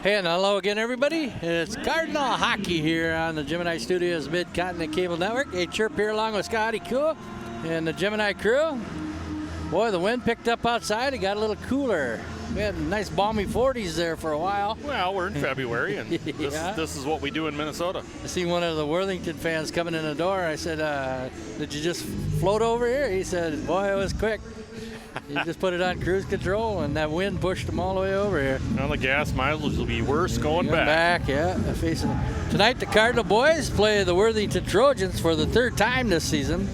Hey, and hello again, everybody. It's Cardinal Hockey here on the Gemini Studios Mid-Continent Cable Network. Hey, Chirp here along with Scotty Cool and the Gemini crew. Boy, the wind picked up outside. It got a little cooler. We had nice balmy 40s there for a while. Well, we're in February, and this is what we do in Minnesota. I see one of the Worthington fans coming in the door. I said, did you just float over here? He said, boy, it was quick. You just put it on cruise control, and that wind pushed them all the way over here. Well, the gas mileage will be worse going back. Yeah. Tonight, the Cardinal boys play the Worthington Trojans for the third time this season.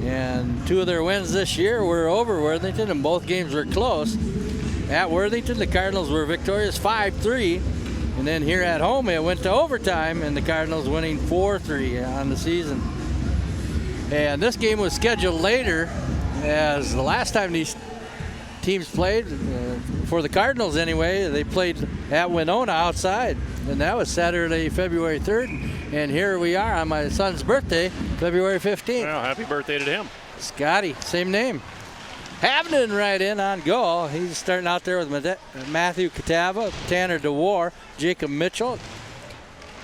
And two of their wins this year were over Worthington, and both games were close. At Worthington, the Cardinals were victorious 5-3. And then here at home, it went to overtime, and the Cardinals winning 4-3 on the season. And this game was scheduled later, as the last time these teams played, for the Cardinals anyway, they played at Winona outside. And that was Saturday, February 3rd. And here we are on my son's birthday, February 15th. Well, happy birthday to him. Scotty, same name. Havnen right in on goal. He's starting out there with Matthew Catava, Tanner DeWar, Jacob Mitchell,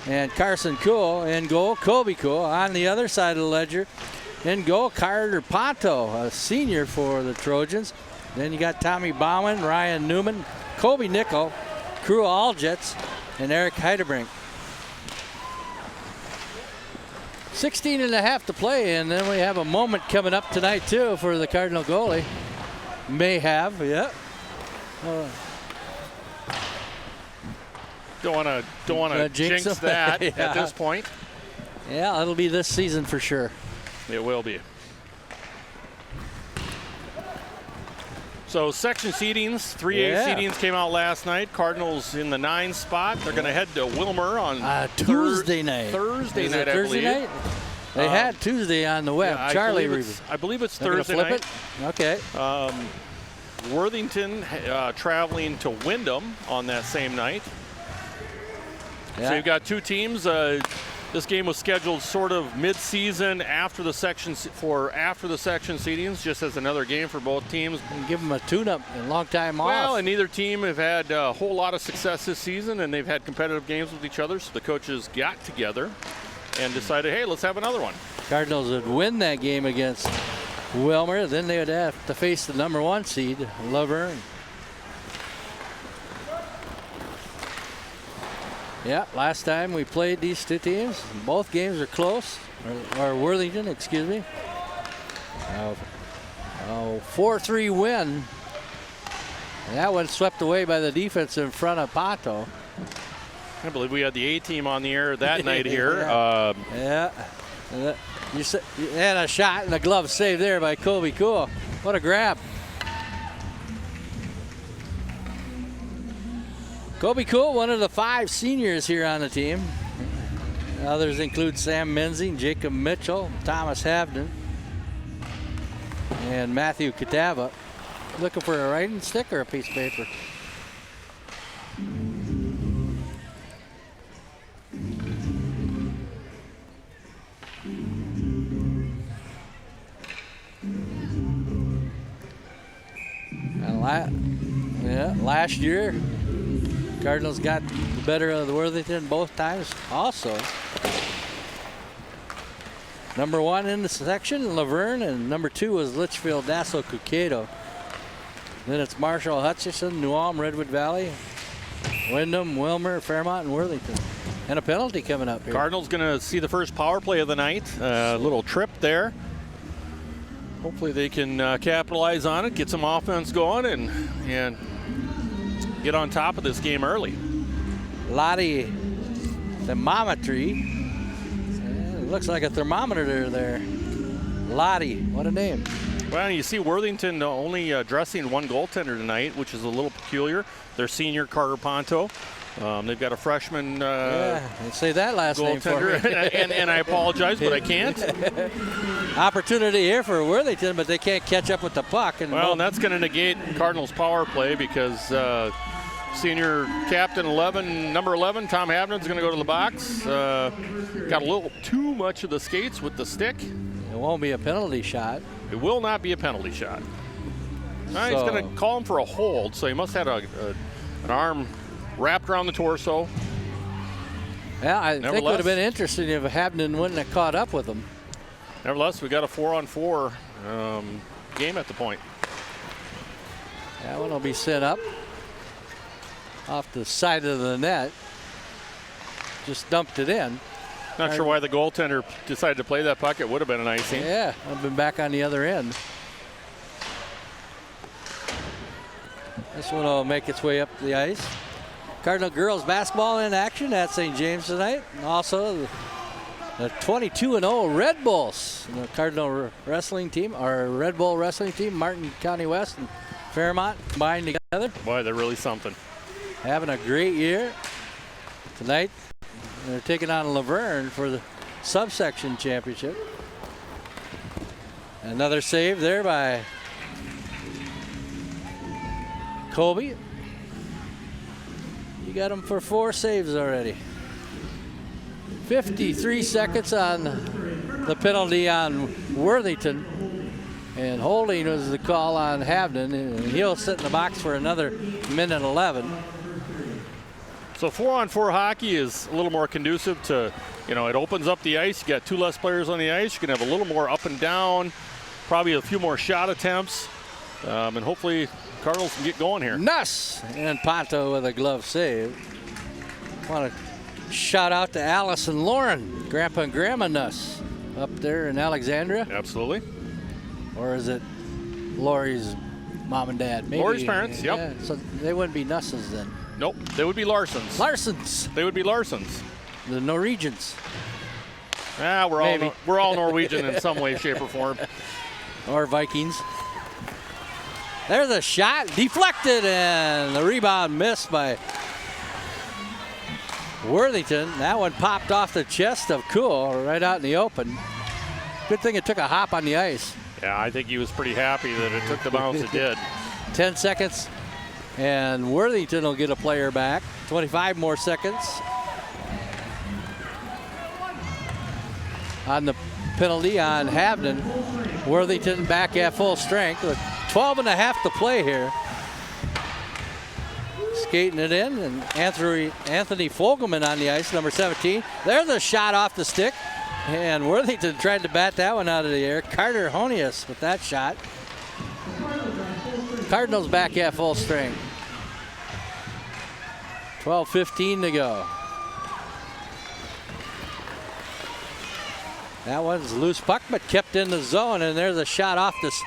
and Carson Cool in goal. Colby Cool on the other side of the ledger. In goal, Carter Ponto, a senior for the Trojans. Then you got Tommy Bowen, Ryan Newman, Colby Nickel, Crew Aljetz, and Eric Heidebrink. 16.5 to play, and then we have a moment coming up tonight too for the Cardinal goalie. May have, yeah. Don't want to jinx that yeah. at this point. Yeah, it'll be this season for sure. It will be. So section seedings, 3A seedings came out last night. Cardinals in the 9 spot. They're going to head to Wilmer on Tuesday night. Thursday night, I Thursday believe. night? They had Tuesday on the web. Yeah, Charlie, I believe it's They're Thursday flip night. It? Okay. Worthington traveling to Wyndham on that same night. Yeah. So you've got two teams. This game was scheduled sort of mid-season after the section seedings, just as another game for both teams. And give them a tune-up, a long time off. Well, and neither team have had a whole lot of success this season, and they've had competitive games with each other. So the coaches got together and decided, hey, let's have another one. Cardinals would win that game against Wilmer. Then they would have to face the number 1 seed, Laverne. Yeah, last time we played these two teams, both games are close, or Worthington, excuse me. 4-3 win. And that one swept away by the defense in front of Pato. I believe we had the A-team on the air that night here. You had a shot and a glove save there by Colby Cool. What a grab. Colby Cool, one of the 5 seniors here on the team. Others include Sam Menzing, Jacob Mitchell, Thomas Havnen, and Matthew Catava. Looking for a writing stick or a piece of paper? Last year, Cardinals got the better of the Worthington both times also. Number 1 in the section, Laverne, and number 2 was Litchfield, Dassel, Cuquedo. Then it's Marshall, Hutchison, New Ulm, Redwood Valley, Wyndham, Wilmer, Fairmont, and Worthington. And a penalty coming up here. Cardinals going to see the first power play of the night. A little trip there. Hopefully they can capitalize on it, get some offense going, and get on top of this game early. Lottie thermometry. It looks like a thermometer there. Lottie, what a name. Well, you see Worthington only dressing 1 goaltender tonight, which is a little peculiar. Their senior, Carter Ponto. They've got a freshman say that last goaltender, name for me. and I apologize, but I can't. Opportunity here for Worthington, but they can't catch up with the puck. And that's going to negate Cardinals' power play because senior captain number 11, Tom Havnen's going to go to the box. Got a little too much of the skates with the stick. It won't be a penalty shot. It will not be a penalty shot. He's going to call him for a hold, so he must have an arm wrapped around the torso. Yeah, I think it would have been interesting if Habden wouldn't have caught up with them. Nevertheless, we got a 4-on-4 game at the point. That one will be sent up off the side of the net. Just dumped it in. Not sure why the goaltender decided to play that puck. It would have been an icing. Yeah, I've been back on the other end. This one will make its way up the ice. Cardinal girls basketball in action at St. James tonight. And also the 22-0 Red Bulls. The Cardinal wrestling team, our Red Bull wrestling team, Martin County West and Fairmont combined together. Boy, they're really something. Having a great year. Tonight, they're taking on Laverne for the subsection championship. Another save there by Colby. You got him for 4 saves already. 53 seconds on the penalty on Worthington. And holding was the call on Habden. And he'll sit in the box for another minute 11. So 4-on-4 hockey is a little more conducive to, it opens up the ice. You got 2 less players on the ice. You can have a little more up and down, probably a few more shot attempts. And hopefully Cardinals can get going here. Nuss and Ponto with a glove save. Want to shout out to Alice and Lauren, Grandpa and Grandma Nuss, up there in Alexandria. Absolutely. Or is it Lori's mom and dad? Maybe. Lori's parents, yep. Yeah, so they wouldn't be Nusses then. Nope, they would be Larsons. Larsons. They would be Larsons. The Norwegians. We're all Norwegian in some way, shape, or form. Or Vikings. There's a shot, deflected, and the rebound missed by Worthington. That one popped off the chest of Cool right out in the open. Good thing it took a hop on the ice. Yeah, I think he was pretty happy that it took the bounce it did. 10 seconds, and Worthington will get a player back. 25 more seconds on the penalty on Habden. Worthington back at full strength with 12.5 to play here. Skating it in, and Anthony Fogelman on the ice, number 17. There's a shot off the stick, and Worthington tried to bat that one out of the air. Carter Honius with that shot. Cardinals back at full strength. 12:15 to go. That one's loose puck, but kept in the zone, and there's a shot off this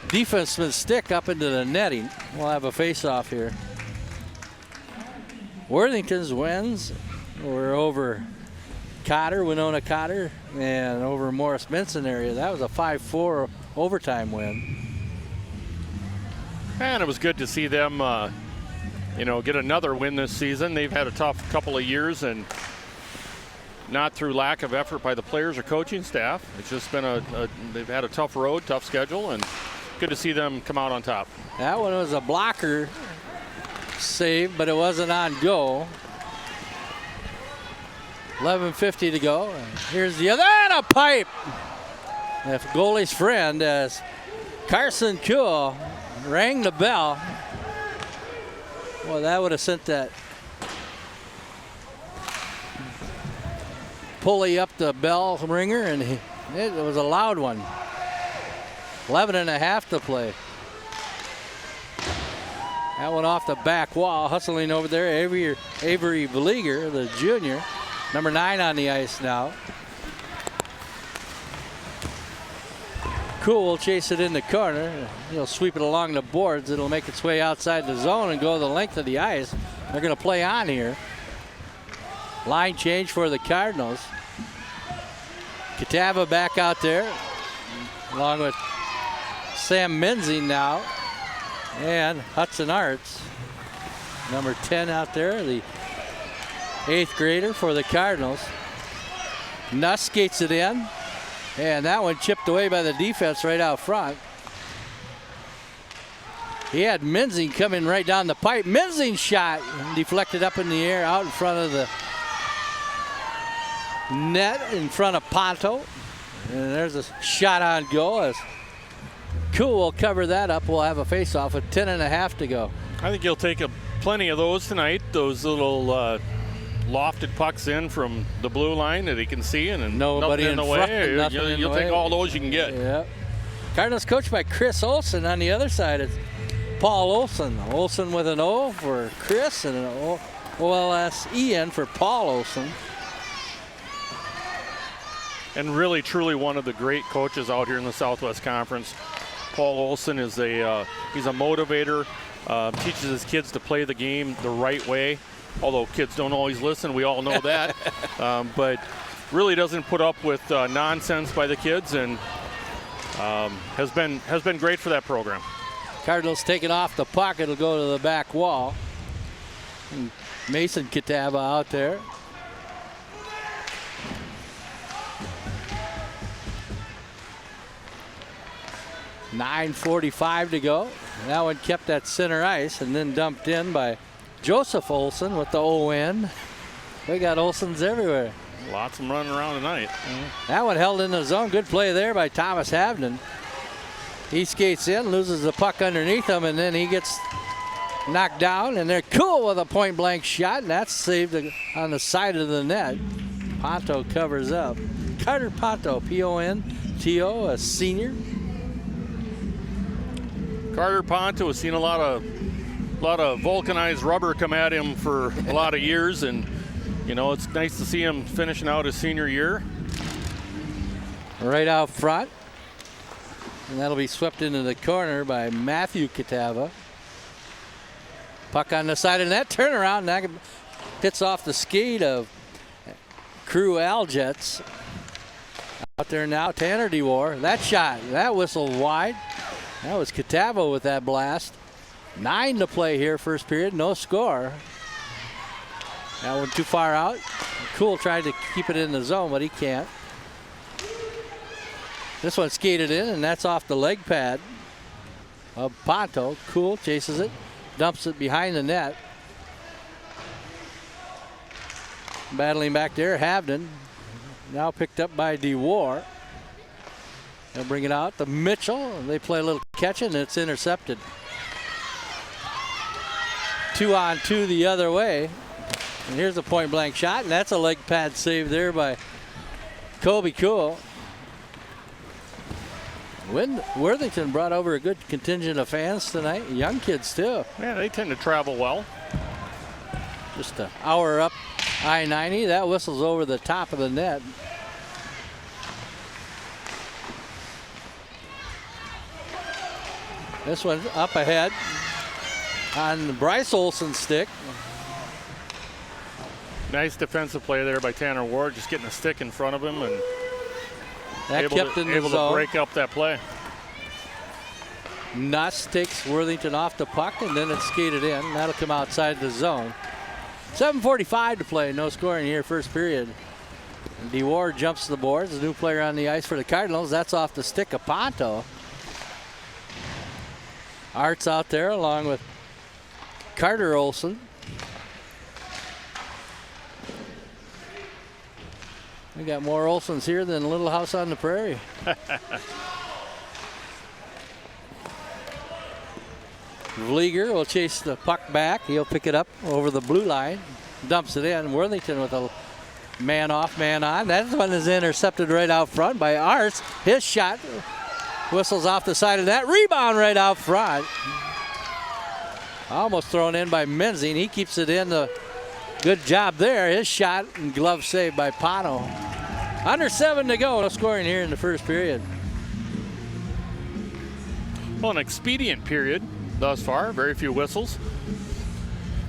defenseman's stick up into the netting. We'll have a face-off here. Worthington's wins were over Winona Cotter, and over Morris Benson area. That was a 5-4 overtime win. And it was good to see them, get another win this season. They've had a tough couple of years, and not through lack of effort by the players or coaching staff. It's just been they've had a tough road, tough schedule, and good to see them come out on top. That one was a blocker save, but it wasn't on goal. 11:50 to go. Here's the other, and a pipe. The goalie's friend as Carson Kuhl rang the bell. Well, that would have sent that pulley up the bell ringer, and it was a loud one. 11.5 to play. That one off the back wall, hustling over there. Avery Beleaguer, the junior, number 9 on the ice now. Cool will chase it in the corner. He'll sweep it along the boards. It'll make its way outside the zone and go the length of the ice. They're going to play on here. Line change for the Cardinals. Catava back out there, along with Sam Menzing now, and Hudson Arts, number 10 out there, the 8th grader for the Cardinals. Nuss skates it in, and that one chipped away by the defense right out front. He had Menzing coming right down the pipe. Menzing shot deflected up in the air out in front of the net in front of Ponto. And there's a shot on goal as Cool will cover that up. We'll have a face-off with 10.5 to go. I think he'll take plenty of those tonight. Those little lofted pucks in from the blue line that he can see, and nobody nothing in the way. You'll take all those you can get. Yeah. Cardinals coached by Chris Olson. On the other side, it's Paul Olson. Olson with an O for Chris and an O-L-S-E-N for Paul Olson. And really, truly one of the great coaches out here in the Southwest Conference. Paul Olson is he's a motivator, teaches his kids to play the game the right way. Although kids don't always listen, we all know that. But really doesn't put up with nonsense by the kids, and has been great for that program. Cardinals taking off the puck. It'll go to the back wall. And Mason Catawba out there. .9:45 to go. That one kept at center ice and then dumped in by Joseph Olson with the O-N. We got Olsons everywhere. Lots of them running around tonight. That one held in the zone. Good play there by Thomas Havnen. He skates in, loses the puck underneath him, and then he gets knocked down, and they're cool with a point-blank shot, and that's saved on the side of the net. Ponto covers up. Carter Ponto, P-O-N-T-O, a senior. Carter Ponto has seen a lot of vulcanized rubber come at him for a lot of years, and you know, it's nice to see him finishing out his senior year. Right out front. And that'll be swept into the corner by Matthew Catawba. Puck on the side of that turnaround. That hits off the skate of Crew Aljets. Out there now, Tanner DeWar. That shot, that whistled wide. That was Catawba with that blast. 9 to play here, first period, no score. That one too far out. Cool tried to keep it in the zone, but he can't. This one skated in, and that's off the leg pad of Ponto. Cool chases it, dumps it behind the net. Battling back there, Havnen. Now picked up by DeWar. They'll bring it out to Mitchell. They play a little catch, and it's intercepted. 2-on-2 the other way. And here's a point-blank shot, and that's a leg pad save there by Kobe Cool. Worthington brought over a good contingent of fans tonight, young kids too. Yeah, they tend to travel well. Just an hour up I-90. That whistles over the top of the net. This one up ahead on Bryce Olson's stick. Nice defensive play there by Tanner Ward, just getting a stick in front of him and that kept in the able zone. to break up that play. Nuss takes Worthington off the puck, and then it's skated in. That'll come outside the zone. 7:45 to play, no scoring here, first period. DeWar jumps the boards, a new player on the ice for the Cardinals. That's off the stick of Ponto. Art's out there along with Carter Olson. We got more Olsons here than Little House on the Prairie. Vlieger will chase the puck back. He'll pick it up over the blue line, dumps it in. Worthington with a man off, man on. That one is intercepted right out front by Arts. His shot whistles off the side of that. Rebound right out front. Almost thrown in by Menzing. He keeps it in. Good job there. His shot and glove saved by Pano. Under 7 to go. No scoring here in the first period. Well, an expedient period thus far. Very few whistles.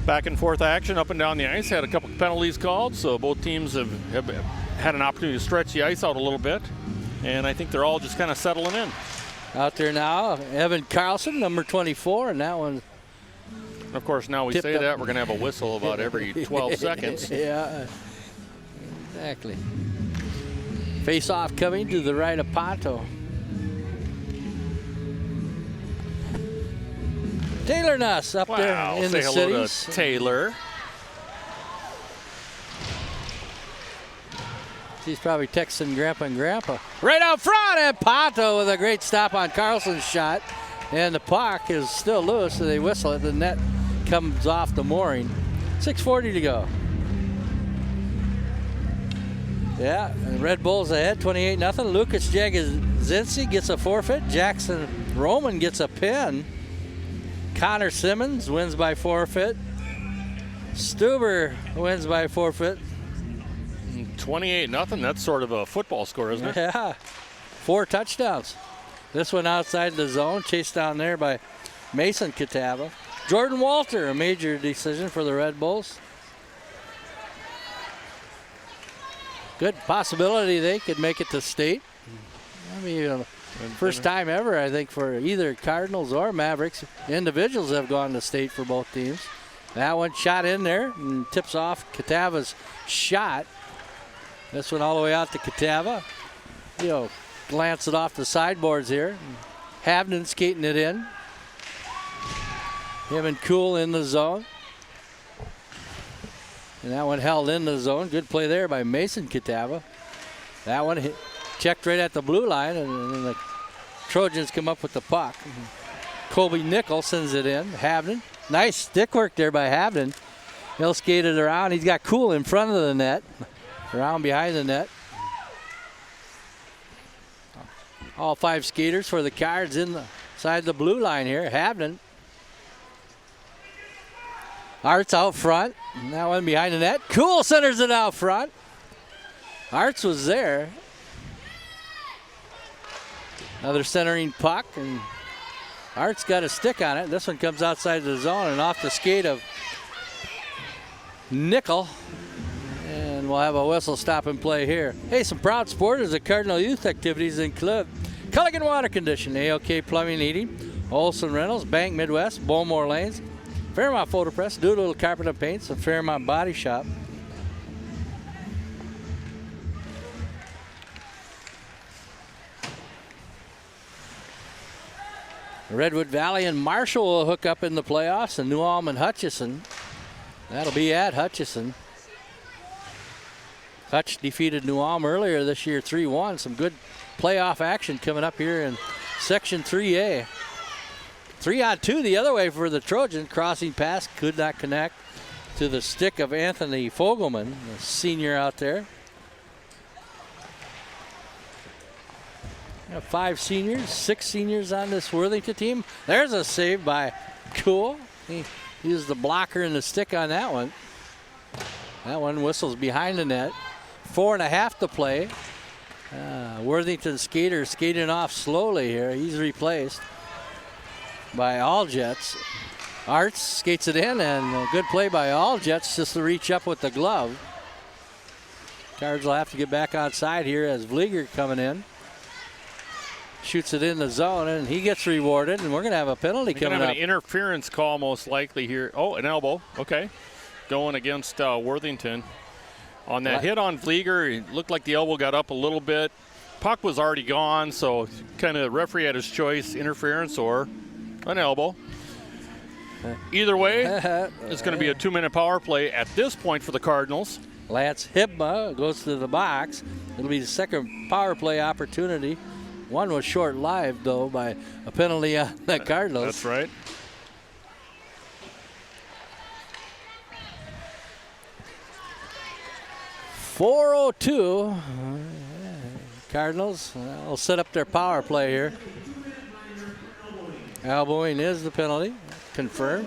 Back and forth action up and down the ice. Had a couple penalties called, so both teams have had an opportunity to stretch the ice out a little bit. And I think they're all just kind of settling in. Out there now, Evan Carlson, number 24, and that one. Of course, now we say that, we're going to have a whistle about every 12 seconds. Yeah, exactly. Face-off coming to the right of Ponto. Taylor Nuss up there in the hello cities. To Taylor. He's probably texting Grandpa and Grandpa. Right out front, and Ponto with a great stop on Carlson's shot. And the puck is still loose, so they whistle it. The net comes off the mooring. 6:40 to go. Yeah, and Red Bulls ahead, 28-0. Lucas Jagozinski gets a forfeit. Jackson Roman gets a pin. Connor Simmons wins by forfeit. Stuber wins by forfeit. 28-0. That's sort of a football score, isn't it? Yeah, 4 touchdowns. This one outside the zone, chased down there by Mason Catawba. Jordan Walter, a major decision for the Red Bulls. Good possibility they could make it to state. I mean, first time ever, I think, for either Cardinals or Mavericks. Individuals have gone to state for both teams. That one shot in there and tips off Catawba's shot. This one all the way out to Catawba. Glance it off the sideboards here. Havnen skating it in. Him and Cool in the zone. And that one held in the zone. Good play there by Mason Catawba. That one checked right at the blue line, and the Trojans come up with the puck. Colby Nickel sends it in. Havnen. Nice stick work there by Havnen. He'll skate it around. He's got Cool in front of the net. Around behind the net. All 5 skaters for the Cards inside the blue line here. Havnen. Arts out front. That one behind the net. Cool centers it out front. Arts was there. Another centering puck, and Arts got a stick on it. This one comes outside the zone and off the skate of Nickel. And we'll have a whistle stop and play here. Hey, some proud supporters of Cardinal Youth Activities include Culligan Water Condition, AOK Plumbing and Heating, Olson Reynolds, Bank Midwest, Bowmore Lanes, Fairmont Photo Press, Doolittle Carpet and Paints, and Fairmont Body Shop. Redwood Valley and Marshall will hook up in the playoffs, and New Ulm and Hutchison. That'll be at Hutchison. Hutch defeated New Ulm earlier this year 3-1. Some good playoff action coming up here in Section 3A. 3-on-2 the other way for the Trojans. Crossing pass could not connect to the stick of Anthony Fogelman, the senior out there. 5 seniors, 6 seniors on this Worthington team. There's a save by Cool. He used the blocker and the stick on that one. That one whistles behind the net. 4.5 to play. Worthington skater skating off slowly here. He's replaced by All Jets. Arts skates it in, and a good play by All Jets just to reach up with the glove. Cards will have to get back outside here as Vlieger coming in. Shoots it in the zone, and he gets rewarded, and we're going to have a penalty coming up. An interference call most likely here. Oh, an elbow. Okay. Going against Worthington. On that hit on Vlieger, it looked like the elbow got up a little bit. Puck was already gone, so kind of referee had his choice, interference or an elbow. Either way, it's going to be a 2-minute power play at this point for the Cardinals. Lance Hibma goes to the box. It'll be the second power play opportunity. One was short-lived, though, by a penalty on the Cardinals. That's right. .402. Cardinals will set up their power play here. Elbowing is the penalty. Confirmed.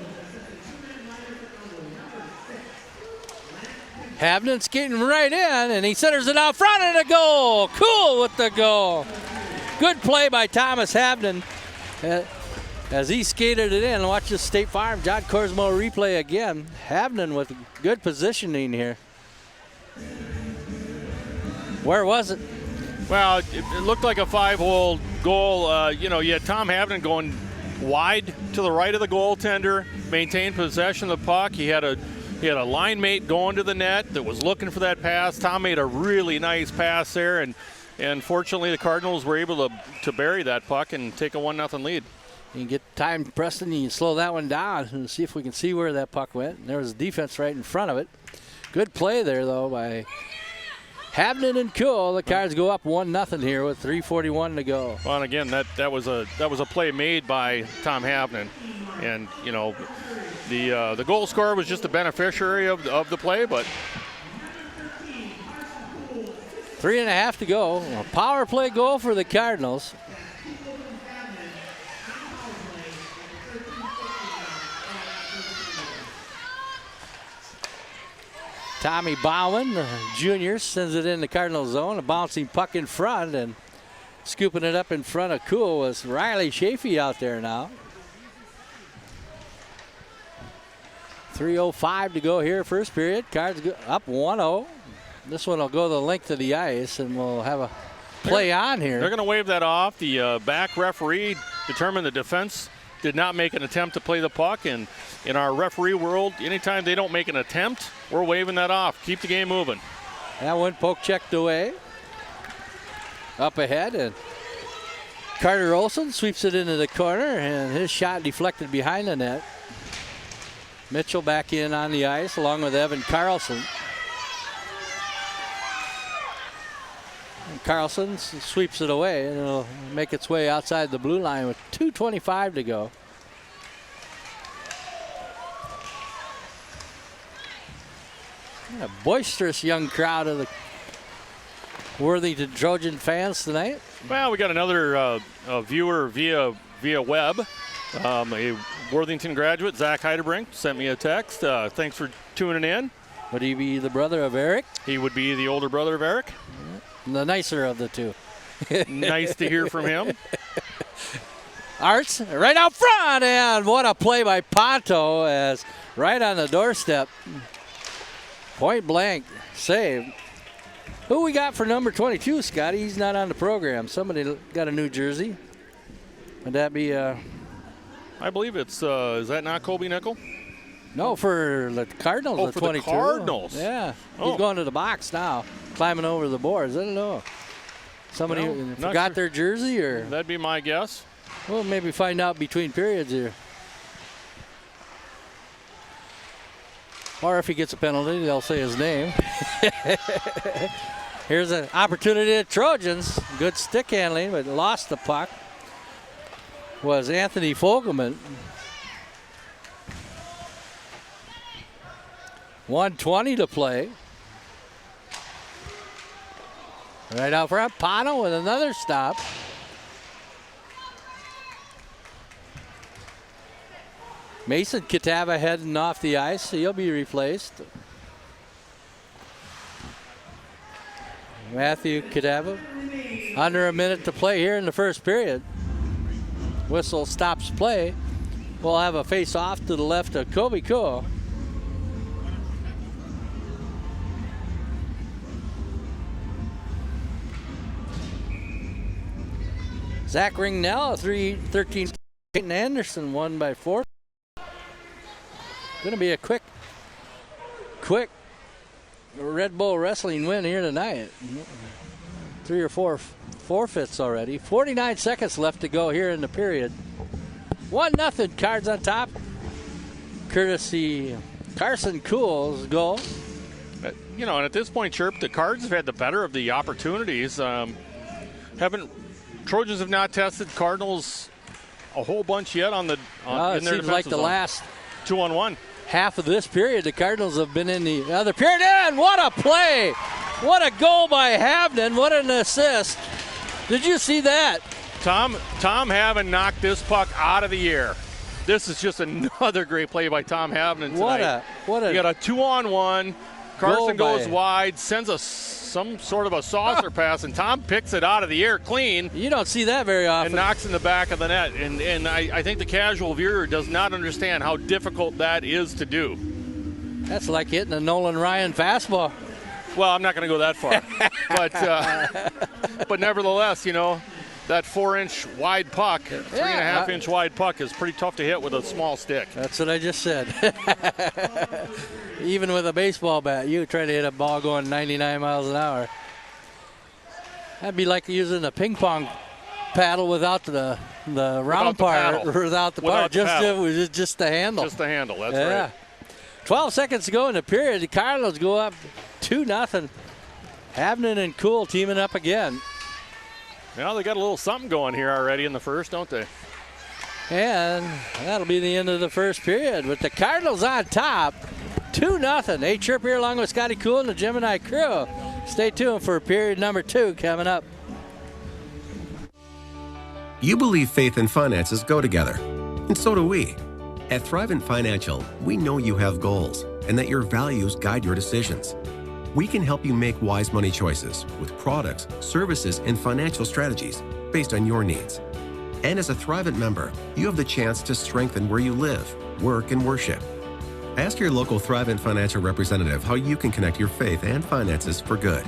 Havnen skating right in, and he centers it out front, and a goal. Cool with the goal. Good play by Thomas Havnen as he skated it in. Watch the State Farm John Corsmo replay again. Havnen with good positioning here. Where was it? Well, it looked like a 5-hole goal. You had Tom Havnen going wide to the right of the goaltender, maintained possession of the puck. He had a line mate going to the net that was looking for that pass. Tom made a really nice pass there, and fortunately the Cardinals were able to bury that puck and take a 1-0 lead. You can get time, Preston. You can slow that one down and see if we can see where that puck went. And there was defense right in front of it. Good play there, though, by Havnen and Cool. The Cards go up 1-0 here with 3:41 to go. Well, and again, that was a play made by Tom Havnen, and The goal scorer was just a beneficiary of the play, but 3.5 to go. A power play goal for the Cardinals. Tommy Bowen, the junior, sends it in the Cardinal zone. A bouncing puck in front, and scooping it up in front of Cool was Riley Chafee out there now. 3:05 to go here, first period. Cards up 1-0. This one will go the length of the ice, and we'll have a play on here. They're going to wave that off. The back referee determined the defense did not make an attempt to play the puck, and in our referee world, anytime they don't make an attempt, we're waving that off. Keep the game moving. That one poke checked away. Up ahead, and Carter Olson sweeps it into the corner, and his shot deflected behind the net. Mitchell back in on the ice along with Evan Carlson. And Carlson sweeps it away, and it'll make its way outside the blue line with 2:25 to go. A boisterous young crowd of the Worthington Trojan fans tonight. Well, we got another viewer via web. A Worthington graduate, Zach Heidebrink, sent me a text. Thanks for tuning in. Would he be the brother of Eric? He would be the older brother of Eric. The nicer of the two. Nice to hear from him. Arts right out front, and what a play by Ponto, as right on the doorstep. Point blank save. Who we got for number 22, Scotty? He's not on the program. Somebody got a new jersey. Would that be I believe it's, is that not Colby Nickel? No, for the Cardinals. Oh, the for 22. the Cardinals. Yeah, Oh. he's going to the box now, climbing over the boards. I don't know. Somebody Well, forgot sure. their jersey, or That'd be my guess. we'll maybe find out between periods here. Or if he gets a penalty, they'll say his name. Here's an opportunity at Trojans. Good stick handling, but lost the puck. Was Anthony Fogelman. 1:20 to play. Right out front, Pano with another stop. Mason Catava heading off the ice, so he'll be replaced. Matthew Catava, under a minute to play here in the first period. Whistle stops play. We'll have a face-off to the left of Kobe Coe. Zach Ringnell, 3-13. Peyton Anderson won by 4. Going to be a quick Red Bull Wrestling win here tonight. 3 or 4 forfeits already. 49 seconds left to go here in the period. 1-0, Cards on top. Courtesy Carson Cool's goal. You know, and at this point, Chirp, the Cards have had the better of the opportunities. Trojans have not tested Cardinals a whole bunch yet in their seems like the zone. last 2-on-1. half of this period, the Cardinals have been in the other period. And what a play! What a goal by Havnen. What an assist. Did you see that? Tom Havnen knocked this puck out of the air. This is just another great play by Tom Havnen tonight. What a you got a 2-on-1. Carson goal goes wide, sends some sort of a saucer pass, and Tom picks it out of the air clean. You don't see that very often. And knocks in the back of the net. And I think the casual viewer does not understand how difficult that is to do. That's like hitting a Nolan Ryan fastball. Well, I'm not going to go that far. But nevertheless, you know, that 4-inch wide puck, 3.5-inch wide puck is pretty tough to hit with a small stick. That's what I just said. Even with a baseball bat, you try to hit a ball going 99 miles an hour. That'd be like using a ping pong paddle without the round part, without the part, just the handle. Just the handle, that's right. 12 seconds to go in the period. The Cardinals go up 2-0. Havnen and Cool teaming up again. Well, they got a little something going here already in the first, don't they? And that'll be the end of the first period with the Cardinals on top, 2-0. Nate Chirp here along with Scotty Cool and the Gemini crew. Stay tuned for period number 2 coming up. You believe faith and finances go together, and so do we. At Thrivent Financial, we know you have goals and that your values guide your decisions. We can help you make wise money choices with products, services, and financial strategies based on your needs. And as a Thrivent member, you have the chance to strengthen where you live, work, and worship. Ask your local Thrivent Financial representative how you can connect your faith and finances for good.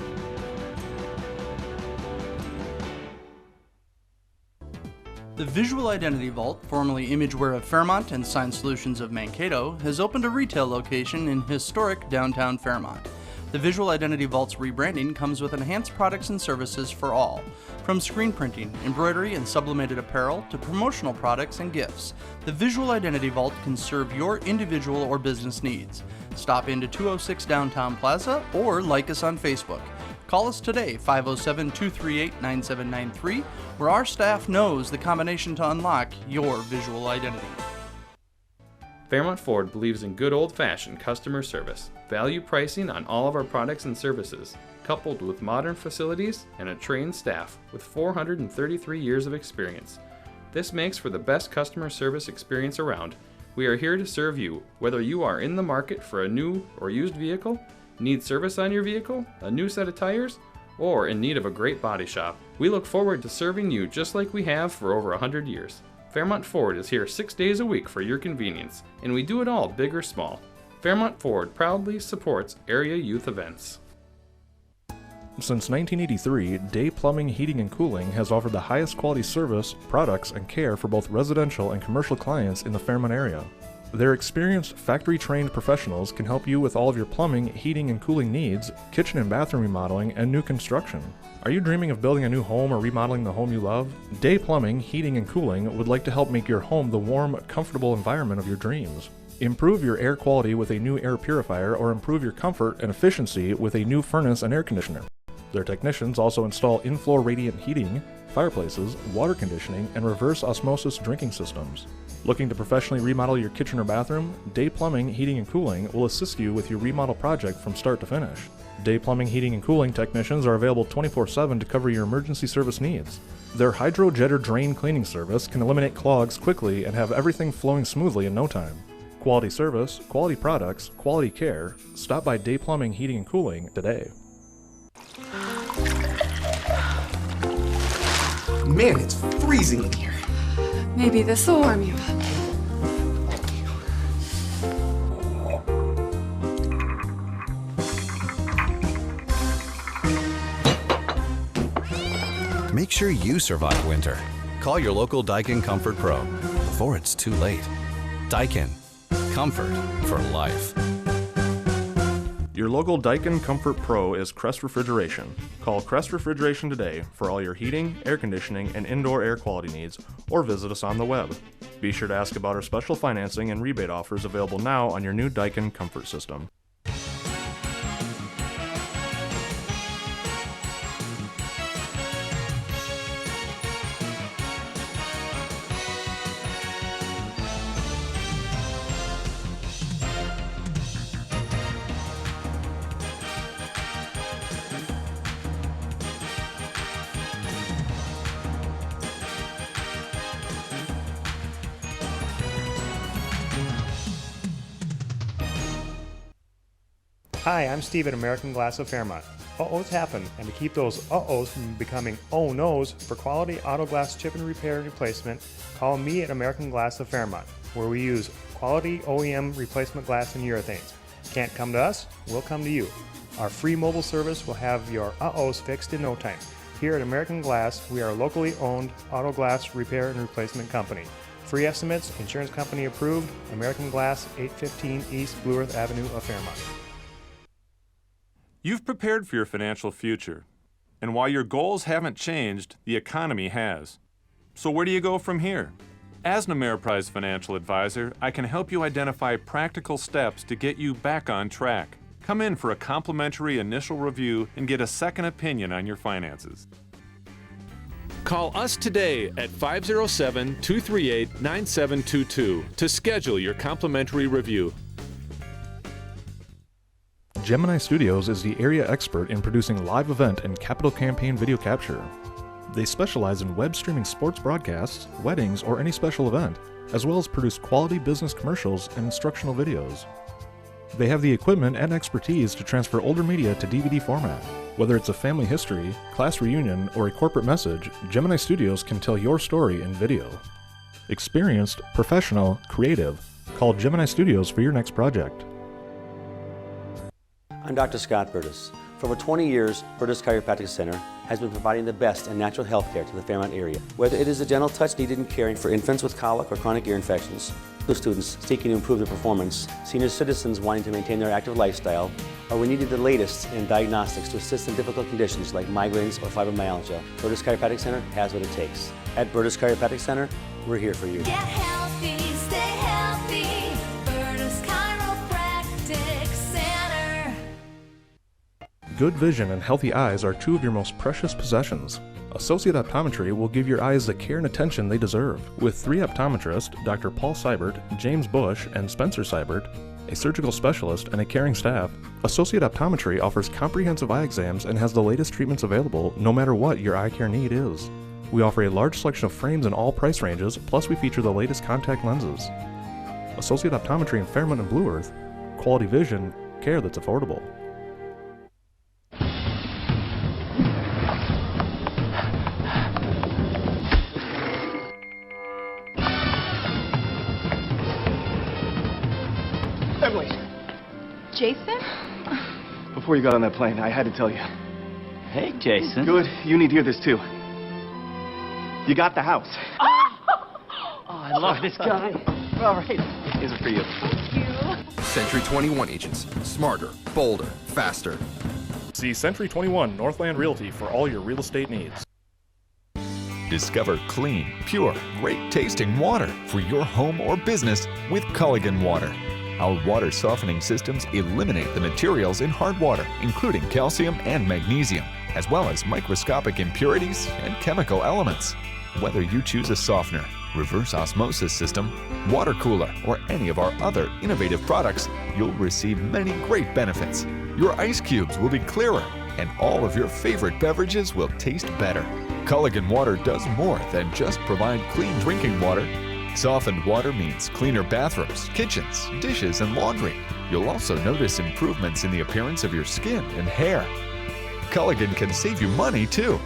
The Visual Identity Vault, formerly Imageware of Fairmont and Sign Solutions of Mankato, has opened a retail location in historic downtown Fairmont. The Visual Identity Vault's rebranding comes with enhanced products and services for all, from screen printing, embroidery, and sublimated apparel to promotional products and gifts. The Visual Identity Vault can serve your individual or business needs. Stop into 206 Downtown Plaza or like us on Facebook. Call us today, 507-238-9793, where our staff knows the combination to unlock your visual identity. Fairmont Ford believes in good old-fashioned customer service, value pricing on all of our products and services, coupled with modern facilities and a trained staff with 433 years of experience. This makes for the best customer service experience around. We are here to serve you, whether you are in the market for a new or used vehicle, need service on your vehicle, a new set of tires, or in need of a great body shop. We look forward to serving you just like we have for over 100 years. Fairmont Ford is here 6 days a week for your convenience, and we do it all big or small. Fairmont Ford proudly supports area youth events. Since 1983, Day Plumbing, Heating and Cooling has offered the highest quality service, products, and care for both residential and commercial clients in the Fairmont area. Their experienced, factory-trained professionals can help you with all of your plumbing, heating, and cooling needs, kitchen and bathroom remodeling, and new construction. Are you dreaming of building a new home or remodeling the home you love? Day Plumbing, Heating, and Cooling would like to help make your home the warm, comfortable environment of your dreams. Improve your air quality with a new air purifier or improve your comfort and efficiency with a new furnace and air conditioner. Their technicians also install in-floor radiant heating, fireplaces, water conditioning, and reverse osmosis drinking systems. Looking to professionally remodel your kitchen or bathroom? Day Plumbing, Heating and Cooling will assist you with your remodel project from start to finish. Day Plumbing, Heating and Cooling technicians are available 24/7 to cover your emergency service needs. Their hydro jetter drain cleaning service can eliminate clogs quickly and have everything flowing smoothly in no time. Quality service, quality products, quality care. Stop by Day Plumbing, Heating and Cooling today. Man, it's freezing in here. Maybe this will warm you up. Make sure you survive winter. Call your local Daikin Comfort Pro before it's too late. Daikin, comfort for life. Your local Daikin Comfort Pro is Crest Refrigeration. Call Crest Refrigeration today for all your heating, air conditioning, and indoor air quality needs, or visit us on the web. Be sure to ask about our special financing and rebate offers available now on your new Daikin Comfort System. Hi, I'm Steve at American Glass of Fairmont. Uh-ohs happen, and to keep those uh-ohs from becoming oh-nos, for quality auto glass chip and repair and replacement, call me at American Glass of Fairmont, where we use quality OEM replacement glass and urethanes. Can't come to us? We'll come to you. Our free mobile service will have your uh-ohs fixed in no time. Here at American Glass, we are a locally owned auto glass repair and replacement company. Free estimates, insurance company approved, American Glass, 815 East Blue Earth Avenue of Fairmont. You've prepared for your financial future, and while your goals haven't changed, the economy has. So where do you go from here? As an Ameriprise financial advisor, I can help you identify practical steps to get you back on track. Come in for a complimentary initial review and get a second opinion on your finances. Call us today at 507-238-9722 to schedule your complimentary review. Gemini Studios is the area expert in producing live event and capital campaign video capture. They specialize in web streaming sports broadcasts, weddings, or any special event, as well as produce quality business commercials and instructional videos. They have the equipment and expertise to transfer older media to DVD format. Whether it's a family history, class reunion, or a corporate message, Gemini Studios can tell your story in video. Experienced, professional, creative. Call Gemini Studios for your next project. I'm Dr. Scott Burtis. For over 20 years, Burtis Chiropractic Center has been providing the best in natural health care to the Fairmont area. Whether it is a gentle touch needed in caring for infants with colic or chronic ear infections, students seeking to improve their performance, senior citizens wanting to maintain their active lifestyle, or we needed the latest in diagnostics to assist in difficult conditions like migraines or fibromyalgia, Burtis Chiropractic Center has what it takes. At Burtis Chiropractic Center, we're here for you. Get healthy, stay healthy. Burtis Chiropractic Center. Good vision and healthy eyes are two of your most precious possessions. Associate Optometry will give your eyes the care and attention they deserve. With 3 optometrists, Dr. Paul Seibert, James Bush, and Spencer Seibert, a surgical specialist, and a caring staff, Associate Optometry offers comprehensive eye exams and has the latest treatments available no matter what your eye care need is. We offer a large selection of frames in all price ranges, plus we feature the latest contact lenses. Associate Optometry in Fairmont and Blue Earth, quality vision, care that's affordable. Emily. Jason? Before you got on that plane, I had to tell you. Hey, Jason. Good. You need to hear this, too. You got the house. Oh, I love this guy. All right. Here's it for you. Thank you. Century 21 agents. Smarter, bolder, faster. See Century 21 Northland Realty for all your real estate needs. Discover clean, pure, great-tasting water for your home or business with Culligan Water. Our water softening systems eliminate the materials in hard water, including calcium and magnesium, as well as microscopic impurities and chemical elements. Whether you choose a softener, reverse osmosis system, water cooler, or any of our other innovative products, you'll receive many great benefits. Your ice cubes will be clearer, and all of your favorite beverages will taste better. Culligan Water does more than just provide clean drinking water. Softened water means cleaner bathrooms, kitchens, dishes, and laundry. You'll also notice improvements in the appearance of your skin and hair. Culligan can save you money, too.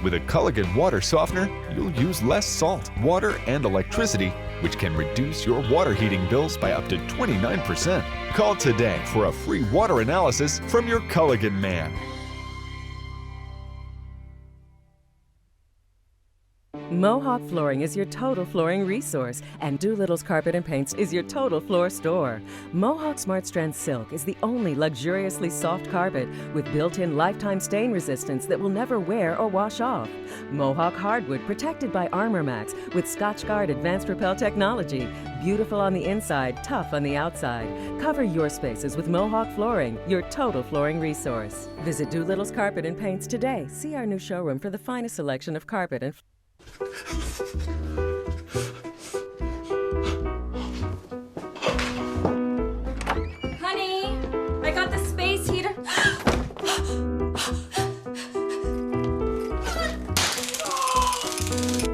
With a Culligan water softener, you'll use less salt, water, and electricity, which can reduce your water heating bills by up to 29%. Call today for a free water analysis from your Culligan man. Mohawk Flooring is your total flooring resource, and Doolittle's Carpet and Paints is your total floor store. Mohawk Smart Strand Silk is the only luxuriously soft carpet with built-in lifetime stain resistance that will never wear or wash off. Mohawk Hardwood protected by Armor Max with Scotchgard Advanced Repel technology. Beautiful on the inside, tough on the outside. Cover your spaces with Mohawk Flooring, your total flooring resource. Visit Doolittle's Carpet and Paints today. See our new showroom for the finest selection of carpet and Honey, I got the space heater.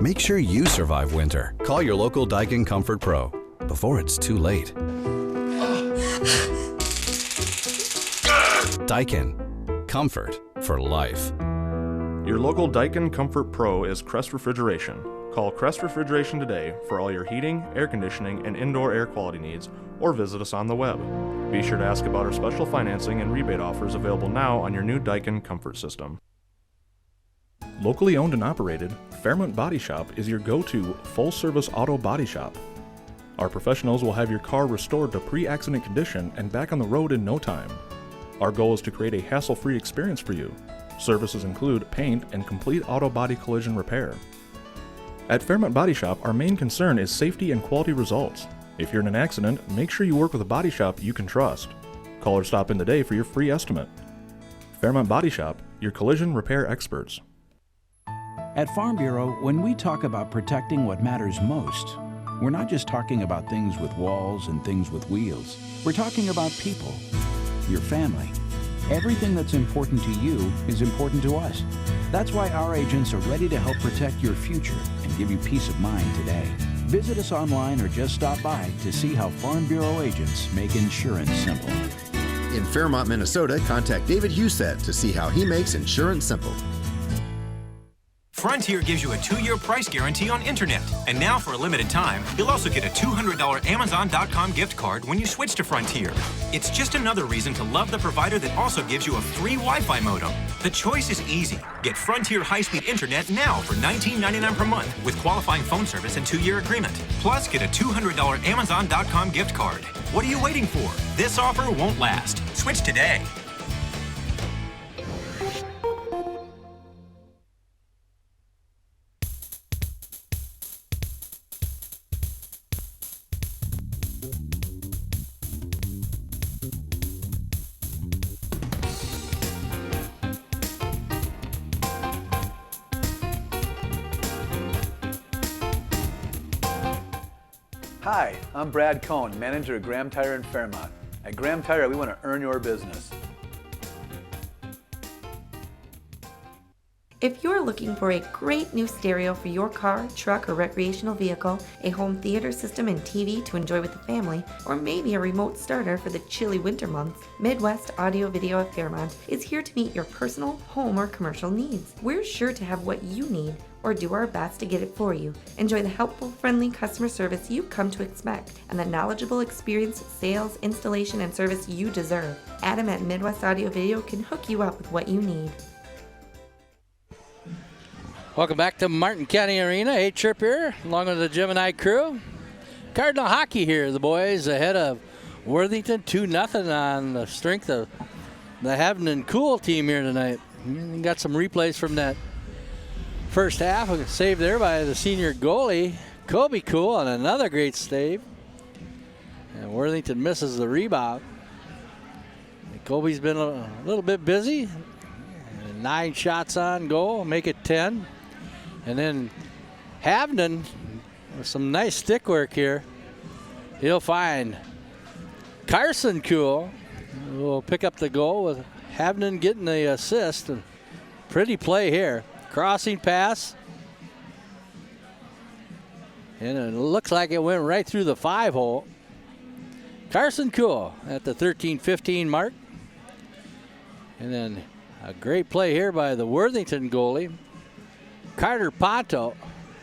Make sure you survive winter. Call your local Daikin Comfort Pro before it's too late. Daikin. Comfort for life. Your local Daikin Comfort Pro is Crest Refrigeration. Call Crest Refrigeration today for all your heating, air conditioning, and indoor air quality needs, or visit us on the web. Be sure to ask about our special financing and rebate offers available now on your new Daikin Comfort System. Locally owned and operated, Fairmont Body Shop is your go-to full-service auto body shop. Our professionals will have your car restored to pre-accident condition and back on the road in no time. Our goal is to create a hassle-free experience for you. Services include paint and complete auto body collision repair. At Fairmont Body Shop, our main concern is safety and quality results. If you're in an accident, make sure you work with a body shop you can trust. Call or stop in today for your free estimate. Fairmont Body Shop, your collision repair experts. At Farm Bureau, when we talk about protecting what matters most, we're not just talking about things with walls and things with wheels. We're talking about people, your family. Everything that's important to you is important to us. That's why our agents are ready to help protect your future and give you peace of mind today. Visit us online or just stop by to see how Farm Bureau agents make insurance simple. In Fairmont, Minnesota, contact David Husett to see how he makes insurance simple. Frontier gives you a 2-year price guarantee on internet. And now for a limited time, you'll also get a $200 Amazon.com gift card when you switch to Frontier. It's just another reason to love the provider that also gives you a free Wi-Fi modem. The choice is easy. Get Frontier high-speed internet now for $19.99 per month with qualifying phone service and 2-year agreement. Plus, get a $200 Amazon.com gift card. What are you waiting for? This offer won't last. Switch today. Hi, I'm Brad Cohn, manager at Graham Tire in Fairmont. At Graham Tire, we want to earn your business. If you're looking for a great new stereo for your car, truck, or recreational vehicle, a home theater system and TV to enjoy with the family, or maybe a remote starter for the chilly winter months, Midwest Audio Video of Fairmont is here to meet your personal, home, or commercial needs. We're sure to have what you need or do our best to get it for you. Enjoy the helpful, friendly customer service you've come to expect and the knowledgeable experience, sales, installation, and service you deserve. Adam at Midwest Audio Video can hook you up with what you need. Welcome back to Martin County Arena. A-Trip here, along with the Gemini crew. Cardinal hockey here. The boys ahead of Worthington 2-0 on the strength of the Havnen Cool team here tonight. Got some replays from that first half. A save there by the senior goalie, Kobe Cool, and another great save. And Worthington misses the rebound. And Kobe's been a little bit busy. 9 shots on goal, make it 10. And then Havnen, with some nice stick work here, he'll find Carson Cool, who will pick up the goal with Havnen getting the assist. Pretty play here. Crossing pass. And it looks like it went right through the 5-hole. Carson Cool at the 13-15 mark. And then a great play here by the Worthington goalie. Carter Ponto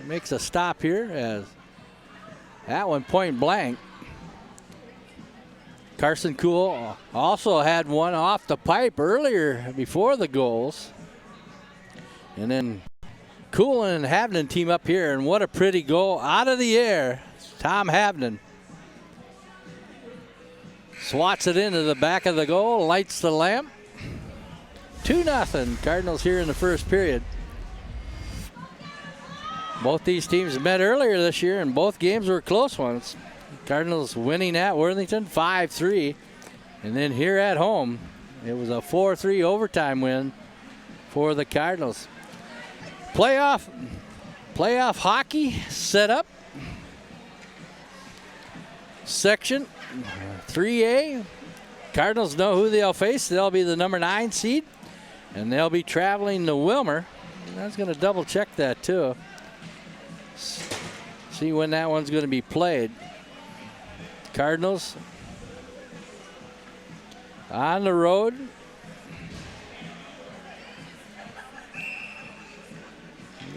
makes a stop here as that one point blank. Carson Cool also had one off the pipe earlier before the goals. And then Cool and Havnen team up here, and what a pretty goal out of the air. Tom Havnen swats it into the back of the goal, lights the lamp. 2-0 Cardinals here in the first period. Both these teams met earlier this year, and both games were close ones. Cardinals winning at Worthington 5-3. And then here at home, it was a 4-3 overtime win for the Cardinals. Playoff hockey set up. Section 3A. Cardinals know who they'll face. They'll be the number 9 seed. And they'll be traveling to Wilmer. I was going to double check that too. See when that one's going to be played. Cardinals on the road.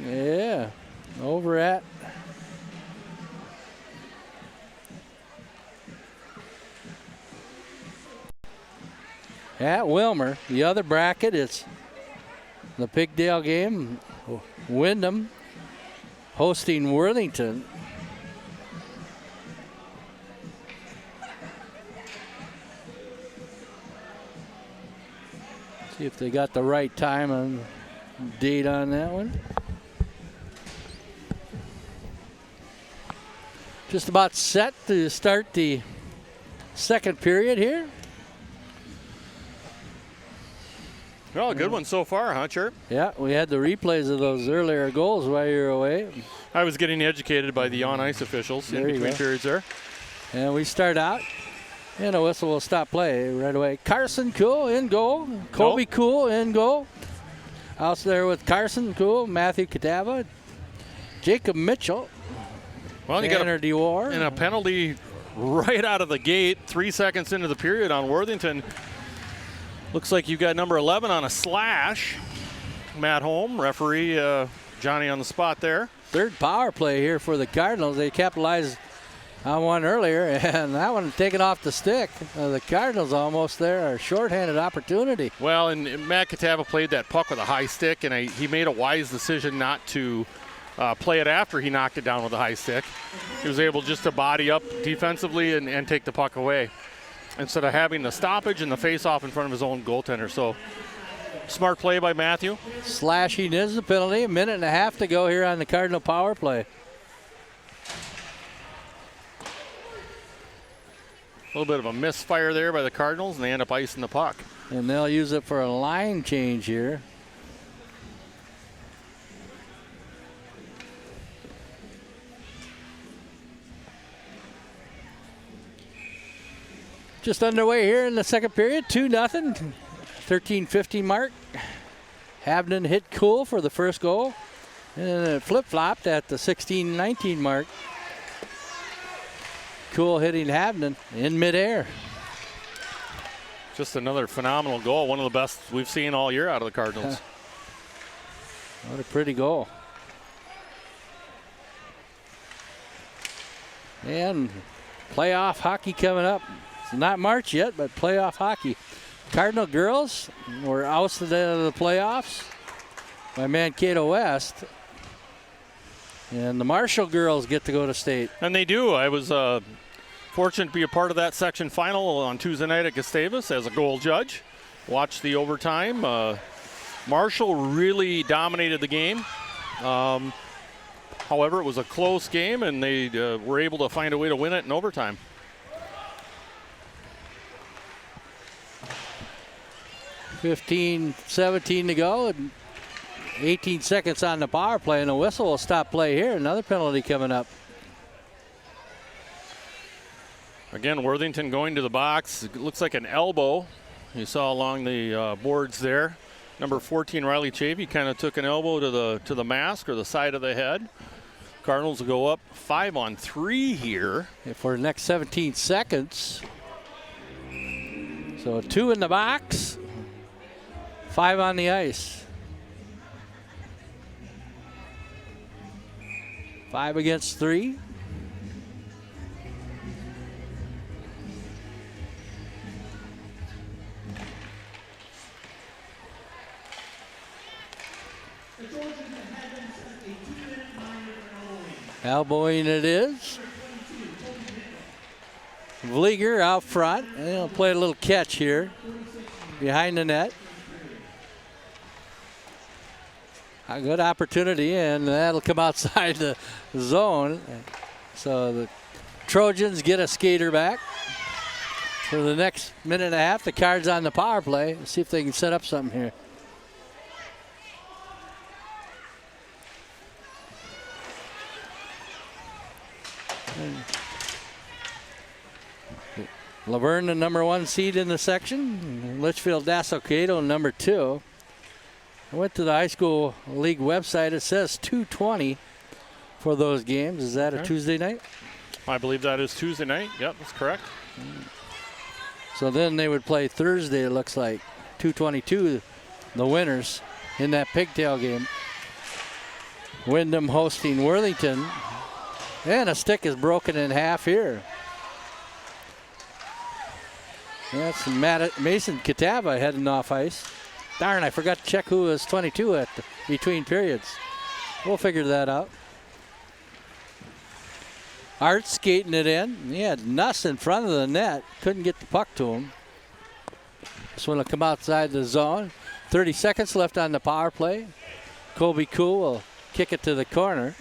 Yeah, over at Wilmer. The other bracket is the Pigdale game. Wyndham hosting Worthington. See if they got the right time and date on that one. Just about set to start the second period here. Well, a good one so far, huh, Chirp? Yeah, we had the replays of those earlier goals while you were away. I was getting educated by the on-ice officials in between periods there. And we start out, and a whistle will stop play right away. Carson Cool in goal. Colby Cool in goal. Out there with Carson Cool, Matthew Catava, Jacob Mitchell, Well, you got Tanner DeWar. and a penalty right out of the gate, 3 seconds into the period on Worthington. Looks like you got number 11 on a slash. Matt Holm, referee, Johnny on the spot there. Third power play here for the Cardinals. They capitalized on one earlier, and that one taken off the stick. The Cardinals almost there, a shorthanded opportunity. Well, and Matt Catava played that puck with a high stick, and he made a wise decision not to play it after he knocked it down with a high stick. He was able just to body up defensively and take the puck away instead of having the stoppage and the face-off in front of his own goaltender. So, smart play by Matthew. Slashing is the penalty. A minute and a half to go here on the Cardinal power play. A little bit of a misfire there by the Cardinals, and they end up icing the puck. And they'll use it for a line change here. Just underway here in the second period, 2-0. 13:50 mark. Havnen hit Cool for the first goal. And then it flip-flopped at the 16-19 mark. Cool hitting Havnen in midair. Just another phenomenal goal, one of the best we've seen all year out of the Cardinals. What a pretty goal. And playoff hockey coming up. It's not March yet, but playoff hockey. Cardinal girls were ousted out of the playoffs by Mankato West. And the Marshall girls get to go to state. And they do. I was fortunate to be a part of that section final on Tuesday night at Gustavus as a goal judge. Watched the overtime. Marshall really dominated the game. However, it was a close game, and they were able to find a way to win it in overtime. $15-17 to go, and 18 seconds on the power play, and a whistle will stop play here. Another penalty coming up. Again, Worthington going to the box. It looks like an elbow. You saw along the boards there. Number 14, Riley Chafee, kind of took an elbow to the mask or the side of the head. Cardinals will go up 5-on-3 here. For the next 17 seconds. So 2 in the box, 5 on the ice. 5 against 3. Elbowing it is. Vlieger out front, and he'll play a little catch here behind the net. A good opportunity, and that'll come outside the zone. So the Trojans get a skater back. For the next minute and a half, the Cards on the power play. Let's see if they can set up something here. Laverne, the number 1 seed in the section. Litchfield Dassel Cato, number 2. I went to the high school league website. It says 2:20 for those games. Is that a Tuesday night? I believe that is Tuesday night. Yep, that's correct. So then they would play Thursday, it looks like. 2:22, the winners in that pigtail game. Wyndham hosting Worthington. And a stick is broken in half here. That's Mason Catava heading off ice. Darn, I forgot to check who was 22 at between periods. We'll figure that out. Art skating it in. He had Nuss in front of the net. Couldn't get the puck to him. This one will come outside the zone. 30 seconds left on the power play. Colby Cool will kick it to the corner.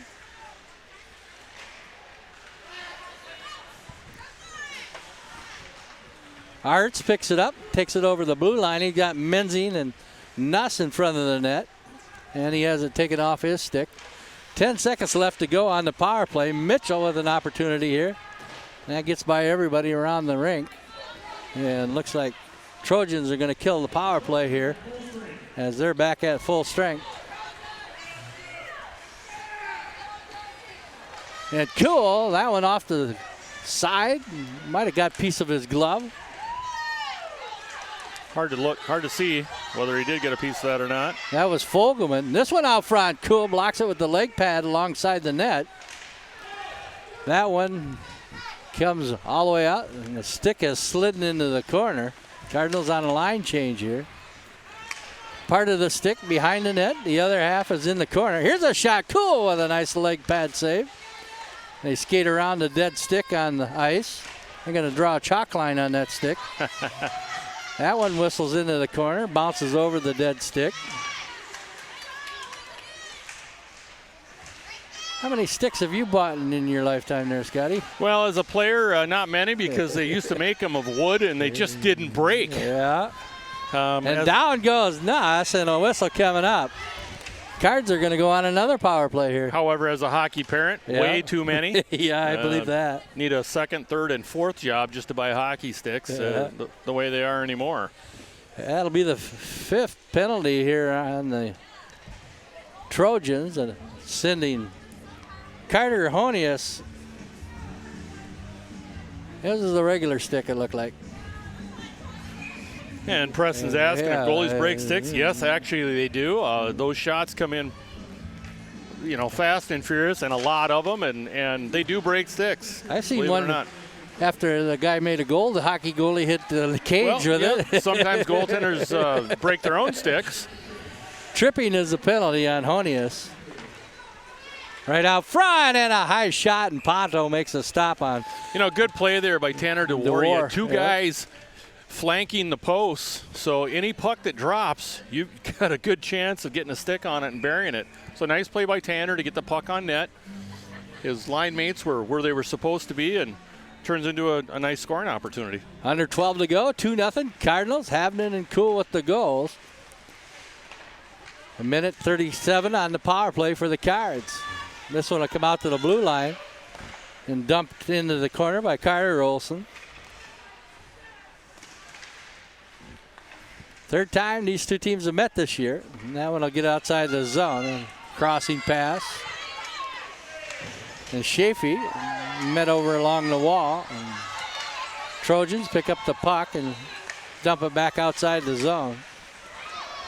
Arts picks it up, takes it over the blue line. He got Menzing and Nuss in front of the net, and he has it taken off his stick. 10 seconds left to go on the power play. Mitchell with an opportunity here. That gets by everybody around the rink. And looks like Trojans are going to kill the power play here as they're back at full strength. And Cool, that one off to the side. Might have got a piece of his glove. Hard to see whether he did get a piece of that or not. That was Fogelman. This one out front. Cool blocks it with the leg pad alongside the net. That one comes all the way out, and the stick has slidden into the corner. Cardinals on a line change here. Part of the stick behind the net. The other half is in the corner. Here's a shot. Cool with a nice leg pad save. They skate around the dead stick on the ice. They're going to draw a chalk line on that stick. That one whistles into the corner, bounces over the dead stick. How many sticks have you bought in your lifetime there, Scotty? Well, as a player, not many, because they used to make them of wood and they just didn't break. Yeah. And down goes Nuss, and a whistle coming up. Cards are going to go on another power play here. However, as a hockey parent, way too many. Yeah, I believe that. Need a second, third, and fourth job just to buy hockey sticks the way they are anymore. That'll be the fifth penalty here on the Trojans, and sending Carter Honius. This is the regular stick, it looked like. And Preston's asking if goalies break sticks. Yes, actually they do. Those shots come in, fast and furious, and a lot of them, and they do break sticks. I've seen one after the guy made a goal, the hockey goalie hit the cage with it. Sometimes goaltenders break their own sticks. Tripping is a penalty on Honius. Right out front, and a high shot, and Ponto makes a stop on. Good play there by Tanner DeWar. You had two guys flanking the posts, so any puck that drops, you've got a good chance of getting a stick on it and burying it. So nice play by Tanner to get the puck on net. His line mates were where they were supposed to be, and turns into a nice scoring opportunity. Under 12 to go, 2-0. Cardinals, Havnen and Cool with the goals. 1:37 on the power play for the Cards. This one will come out to the blue line and dumped into the corner by Carter Olson. Third time these two teams have met this year. And that one will get outside the zone. And crossing pass. And Chafee met over along the wall. And Trojans pick up the puck and dump it back outside the zone.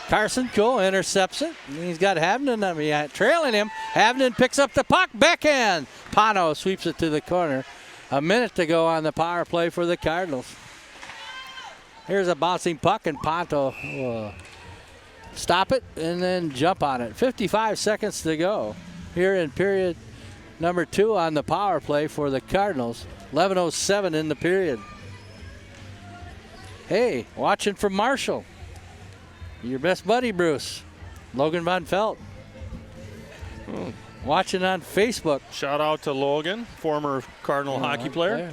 Carson Cole intercepts it. And he's got Havnen trailing him. Havnen picks up the puck. Backhand. Pano sweeps it to the corner. A minute to go on the power play for the Cardinals. Here's a bouncing puck, and Ponto will stop it and then jump on it. 55 seconds to go here in period number 2 on the power play for the Cardinals. 11:07 in the period. Hey, watching from Marshall. Your best buddy, Bruce. Logan Von Felt. Watching on Facebook. Shout out to Logan, former Cardinal hockey player.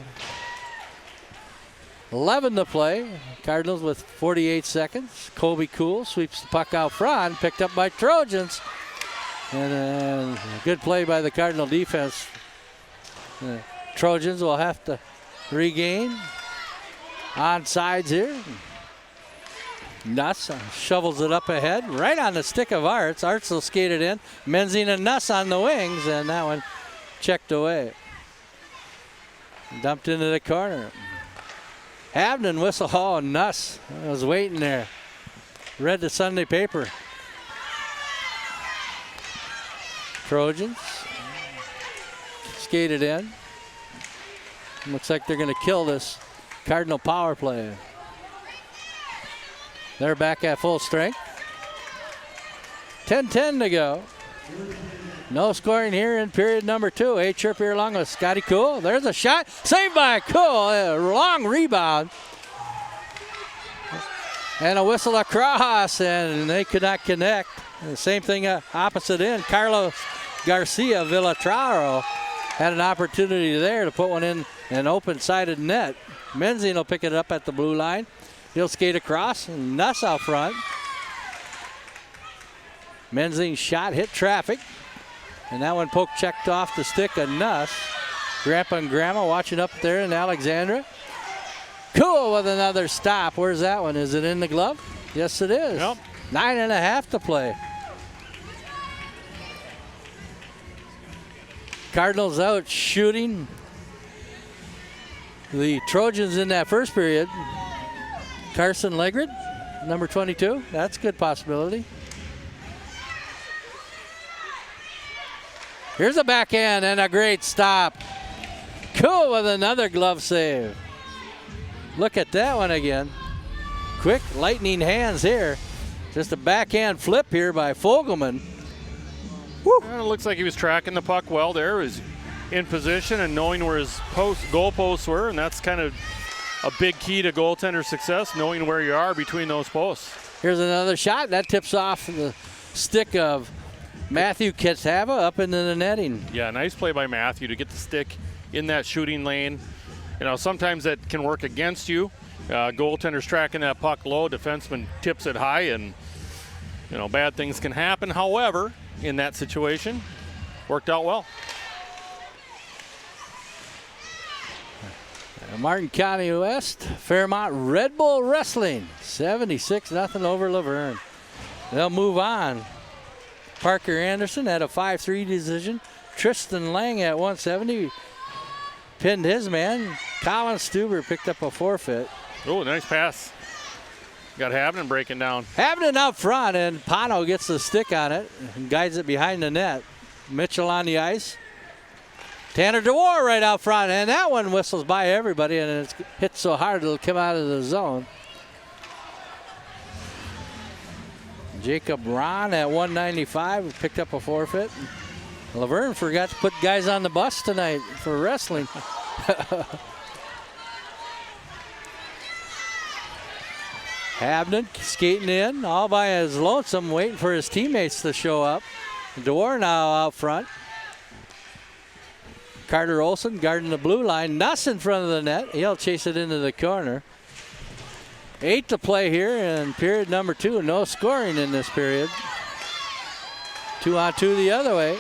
11 to play. Cardinals with 48 seconds. Kobe Cool sweeps the puck out front, picked up by Trojans. And a good play by the Cardinal defense. The Trojans will have to regain. Onsides here. Nuss shovels it up ahead, right on the stick of Arts. Arts will skate it in. Menzing and Nuss on the wings, and that one checked away. Dumped into the corner. Havnen whistle. Oh, Nuss was waiting there. Read the Sunday paper. Trojans skated in. Looks like they're going to kill this Cardinal power play. They're back at full strength. 10:10 to go. No scoring here in period number 2. A trip here along with Scotty Cool. There's a shot. Saved by Cool. A long rebound. And a whistle across, and they could not connect. And the same thing opposite end. Carlos Garcia Villatraro had an opportunity there to put one in an open-sided net. Menzing will pick it up at the blue line. He'll skate across, and Nuss out front. Menzing's shot hit traffic. And that one poke checked off the stick of Nuss. Grandpa and Grandma watching up there in Alexandra. Cool with another stop. Where's that one? Is it in the glove? Yes, it is. Yep. 9.5 to play. Cardinals out shooting the Trojans in that first period. Carson Legrid, number 22. That's a good possibility. Here's a backhand and a great stop. Cool with another glove save. Look at that one again. Quick lightning hands here. Just a backhand flip here by Fogelman. It looks like he was tracking the puck well there. He was in position and knowing where his goal posts were, and that's kind of a big key to goaltender success, knowing where you are between those posts. Here's another shot. That tips off the stick of Matthew Kitava up into the netting. Yeah, nice play by Matthew to get the stick in that shooting lane. You know, sometimes that can work against you. Goaltender's tracking that puck low, defenseman tips it high, and, you know, bad things can happen. However, in that situation, worked out well. Martin County West, Fairmont Red Bull Wrestling, 76-0 over Laverne. They'll move on. Parker Anderson had a 5-3 decision. Tristan Lang at 170 pinned his man. Colin Stuber picked up a forfeit. Oh, nice pass. Got Havnen breaking down. Havnen out front, and Pano gets the stick on it and guides it behind the net. Mitchell on the ice. Tanner DeWar right out front, and that one whistles by everybody, and it's hit so hard it'll come out of the zone. Jacob Ron at 195 picked up a forfeit. Laverne forgot to put guys on the bus tonight for wrestling. Havnen skating in all by his lonesome, waiting for his teammates to show up. DeWar now out front. Carter Olson guarding the blue line. Nuss in front of the net. He'll chase it into the corner. 8 to play here in period number 2. No scoring in this period. 2-on-2 the other way.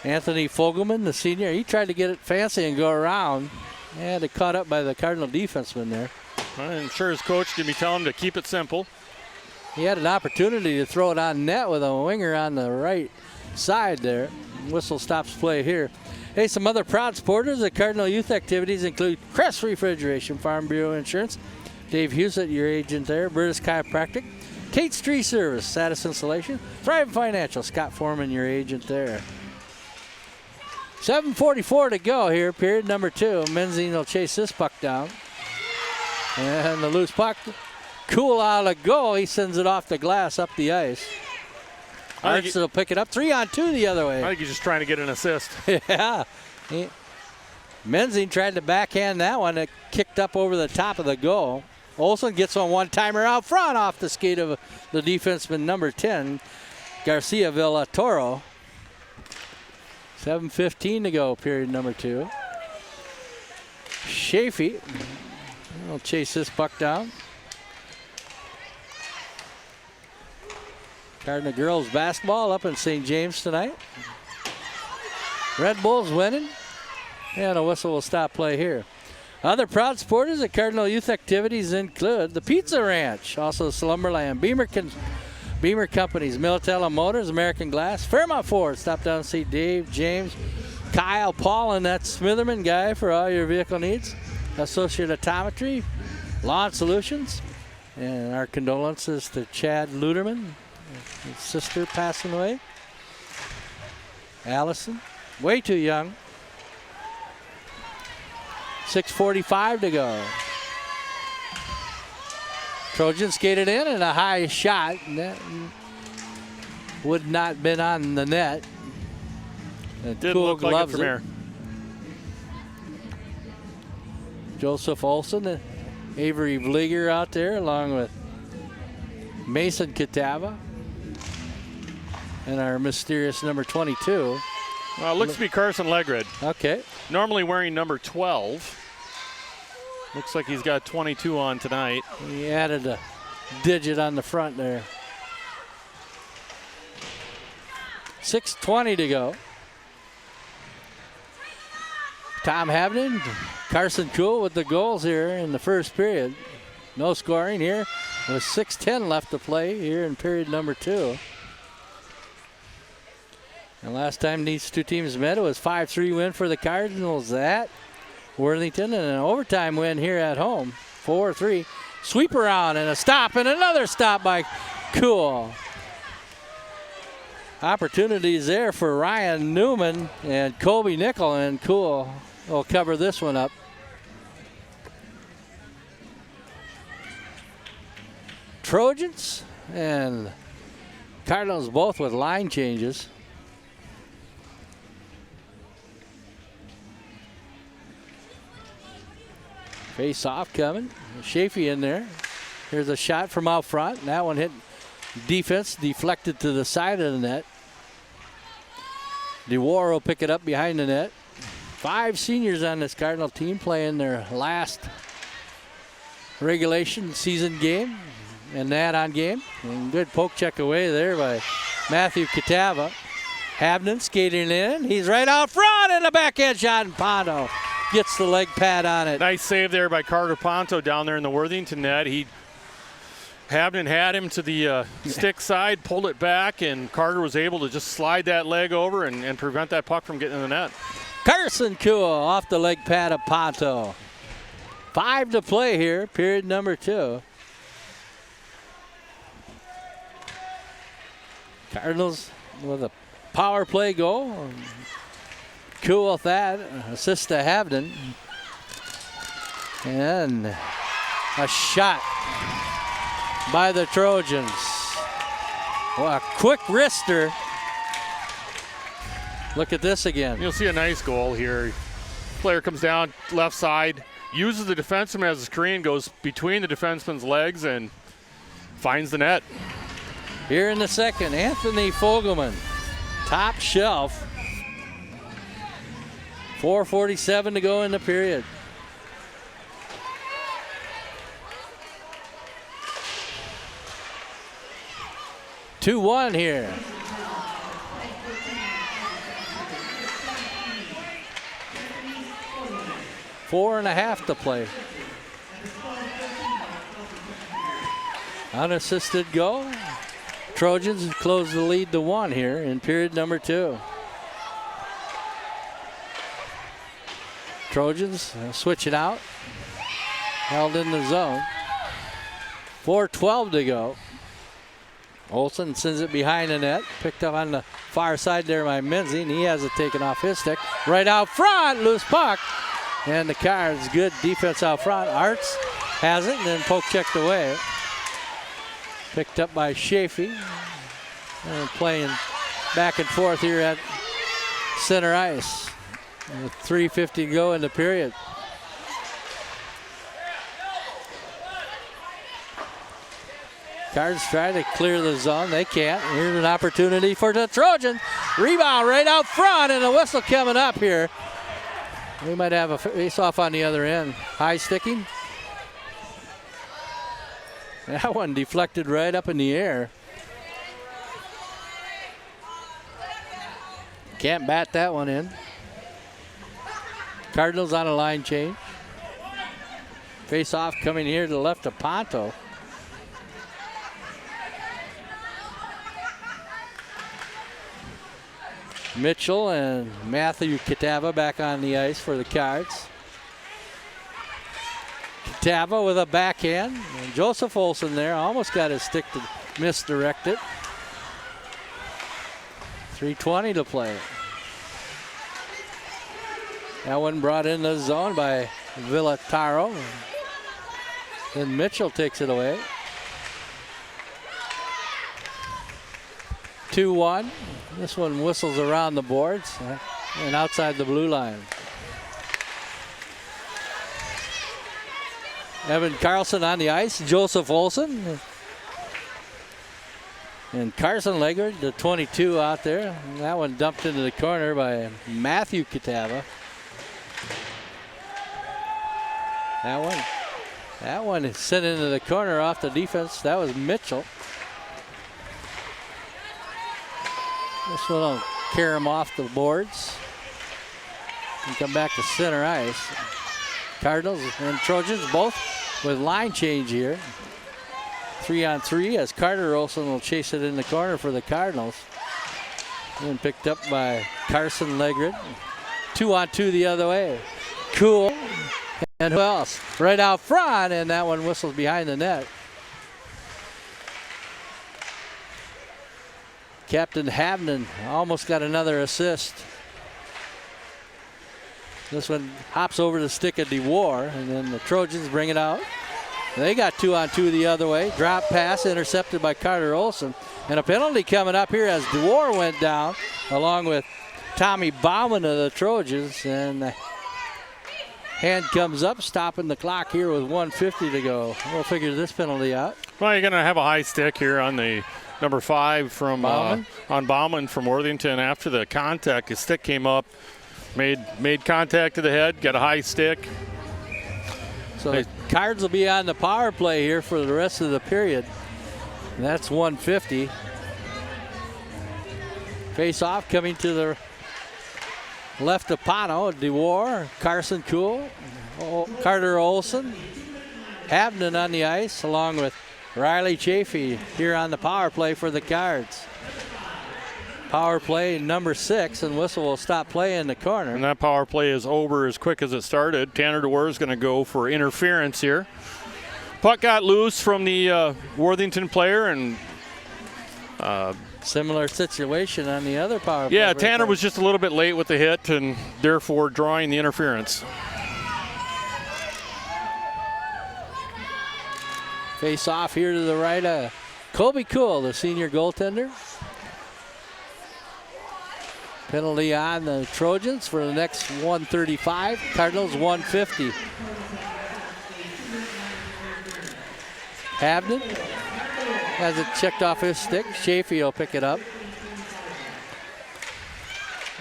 Anthony Fogelman, the senior, he tried to get it fancy and go around. And it caught up by the Cardinal defenseman there. I'm sure his coach can be telling him to keep it simple. He had an opportunity to throw it on net with a winger on the right side there. Whistle stops play here. Hey, some other proud supporters of Cardinal youth activities include Crest Refrigeration, Farm Bureau Insurance, Dave Husett, your agent there, Burtis Chiropractic, Kate's Tree Service, Satis Insulation, Thrive Financial, Scott Foreman, your agent there. 7:44 to go here, period number 2. Menzing will chase this puck down. And the loose puck, cool out of goal. He sends it off the glass up the ice. Arts will pick it up. 3-on-2 the other way. I think he's just trying to get an assist. Yeah. Menzing tried to backhand that one. It kicked up over the top of the goal. Olsen gets on one-timer out front off the skate of the defenseman number 10, Garcia Villatoro. 7:15 to go, period number 2. Chafee will chase this puck down. Cardinal girls basketball up in St. James tonight. Red Bulls winning. And a whistle will stop play here. Other proud supporters of Cardinal youth activities include the Pizza Ranch, also Slumberland, Beamer Companies, Militello Motors, American Glass, Fairmont Ford. Stop down and see Dave, James, Kyle, Paul, and that Smitherman guy for all your vehicle needs. Associate Optometry, Lawn Solutions, and our condolences to Chad Luderman, his sister passing away. Allison, way too young. 6:45 to go. Trojans skated in and a high shot. That would not been on the net. Did look like it from here. Joseph Olson, Avery Vlieger out there along with Mason Kitava and our mysterious number 22. Well, it looks to be Carson Legrid. Okay. Normally wearing number 12. Looks like he's got 22 on tonight. He added a digit on the front there. 6:20 to go. Tom Havnen, Carson Cool with the goals here in the first period. No scoring here with 6:10 left to play here in period number 2. And last time these two teams met, it was 5-3 win for the Cardinals at Worthington, and an overtime win here at home, 4-3. Sweep around and a stop and another stop by Cool. Opportunities there for Ryan Newman and Colby Nickel, and Cool will cover this one up. Trojans and Cardinals both with line changes. Face off coming. Chafee in there. Here's a shot from out front. And that one hit defense, deflected to the side of the net. DeWar will pick it up behind the net. 5 seniors on this Cardinal team playing their last regulation season game and add-on game. And good poke check away there by Matthew Catava. Havnen skating in. He's right out front, and a backhand shot, and Ponto gets the leg pad on it. Nice save there by Carter Ponto down there in the Worthington net. Havnen had him to the stick side, pulled it back, and Carter was able to just slide that leg over and prevent that puck from getting in the net. Carson Cool off the leg pad of Ponto. 5 to play here, period number 2. Cardinals with a power play goal. Cool with that, assist to Havnen. And a shot by the Trojans. Well, a quick wrister. Look at this again. You'll see a nice goal here. Player comes down left side, uses the defenseman as a screen, goes between the defenseman's legs and finds the net. Here in the second, Anthony Fogelman, top shelf. 4:47 to go in the period. Two-one here. Four and a half to play. Unassisted goal. Trojans close the lead to 1 here in period number 2. Trojans switch it out. Held in the zone. 4:12 to go. Olsen sends it behind the net. Picked up on the far side there by Menzie, and he has it taken off his stick. Right out front, loose puck. And the Cards, good defense out front. Arts has it and then poke checked away. Picked up by Chafee. And playing back and forth here at center ice. With 3:50 to go in the period. Cards try to clear the zone. They can't. Here's an opportunity for the Trojans. Rebound right out front, and a whistle coming up here. We might have a face-off on the other end. High sticking. That one deflected right up in the air. Can't bat that one in. Cardinals on a line change. Face-off coming here to the left of Ponto. Mitchell and Matthew Catava back on the ice for the Cards. Catava with a backhand. And Joseph Olsen there almost got his stick to misdirect it. 3:20 to play. That one brought in the zone by Villataro. Then Mitchell takes it away. 2-1. This one whistles around the boards and outside the blue line. Evan Carlson on the ice. Joseph Olsen. And Carson Leggard, the 22 out there. And that one dumped into the corner by Matthew Catava. That one That one is sent into the corner off the defense. That was Mitchell. This one will carry him off the boards and come back to center ice. Cardinals and Trojans both with line change here. 3-on-3 as Carter Olson will chase it in the corner for the Cardinals. And picked up by Carson Legrid. 2-on-2 the other way. Cool. And who else? Right out front, and that one whistles behind the net. Captain Havnen almost got another assist. This one hops over the stick of DeWar, and then the Trojans bring it out. They got 2-on-2 the other way. Drop pass intercepted by Carter Olson. And a penalty coming up here as DeWar went down, along with Tommy Bauman of the Trojans. And the hand comes up, stopping the clock here with 1:50 to go. We'll figure this penalty out. Well, you're going to have a high stick here on the number 5 from Bauman? On Bauman from Worthington. After the contact, his stick came up, made contact to the head, got a high stick. So the Cards will be on the power play here for the rest of the period. And that's 1:50. Face off coming to the left of Pano. DeWar, Carson Cool, Carter Olson, Havnen on the ice, along with Riley Chafee here on the power play for the Cards. Power play number 6, and whistle will stop play in the corner. And that power play is over as quick as it started. Tanner DeWar is going to go for interference here. Puck got loose from the Worthington player, and similar situation on the other power play. Yeah, Tanner was just a little bit late with the hit, and therefore drawing the interference. Face off here to the right of Colby Cool, the senior goaltender. Penalty on the Trojans for the next 1:35. Cardinals 1:50. Havnen has it checked off his stick. Chafee will pick it up.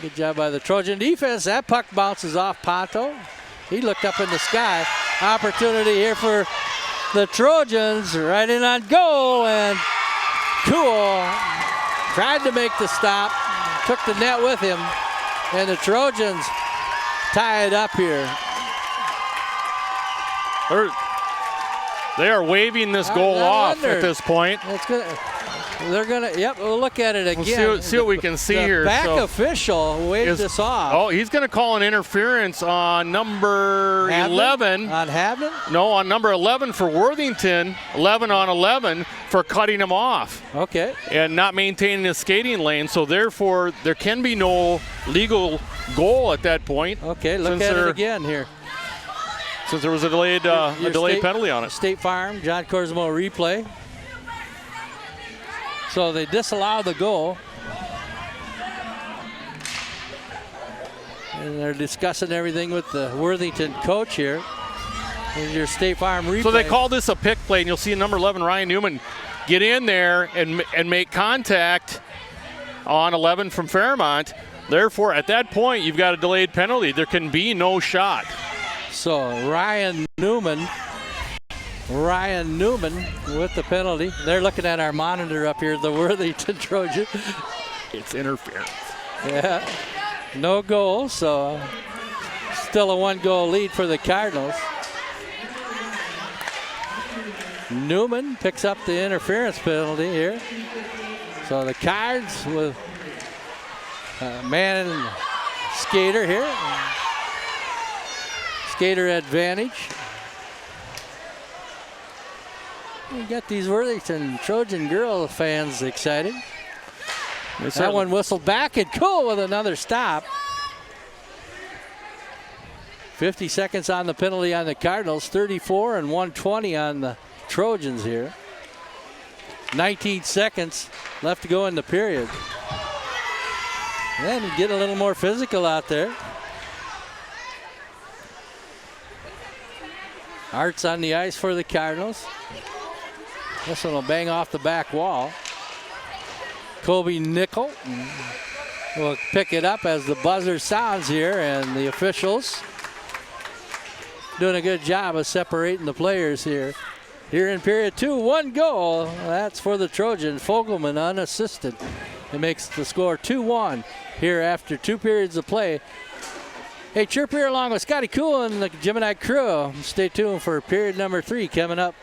Good job by the Trojan defense. That puck bounces off Pato. He looked up in the sky. Opportunity here for the Trojans. Right in on goal, and Cool tried to make the stop. Took the net with him, and the Trojans tie it up here. They are waving this goal off at this point. They're gonna. Yep, we'll look at it again. We'll see what we can see here. The back official waved this off. Oh, he's going to call an interference on number 11. On Havnen? No, on number 11 for Worthington. 11 on 11 for cutting him off. Okay. And not maintaining his skating lane. So therefore, there can be no legal goal at that point. Okay, look at it again here. Since there was a delayed penalty on it. State Farm, John Corsmo replay. So they disallow the goal. And they're discussing everything with the Worthington coach here. Here's your State Farm replay. So they call this a pick play, and you'll see number 11, Ryan Newman, get in there and make contact on 11 from Fairmont. Therefore, at that point, you've got a delayed penalty. There can be no shot. So Ryan Newman with the penalty. They're looking at our monitor up here, the Worthington Trojan. It's interference. Yeah, no goal, so still a 1-goal lead for the Cardinals. Newman picks up the interference penalty here. So the Cards with man and skater here. Skater advantage. We got these Worthington Trojan girl fans excited. That one whistled back, and Cool with another stop. 50 seconds on the penalty on the Cardinals, 34 and 120 on the Trojans here. 19 seconds left to go in the period. And get a little more physical out there. Art's on the ice for the Cardinals. This one will bang off the back wall. Colby Nickel will pick it up as the buzzer sounds here, and the officials doing a good job of separating the players here. Here in period 2, 1 goal. That's for the Trojans. Fogelman unassisted. It makes the score 2-1 here after 2 periods of play. Hey, Chirp here along with Scotty Cool and the Gemini crew. Stay tuned for period number 3 coming up.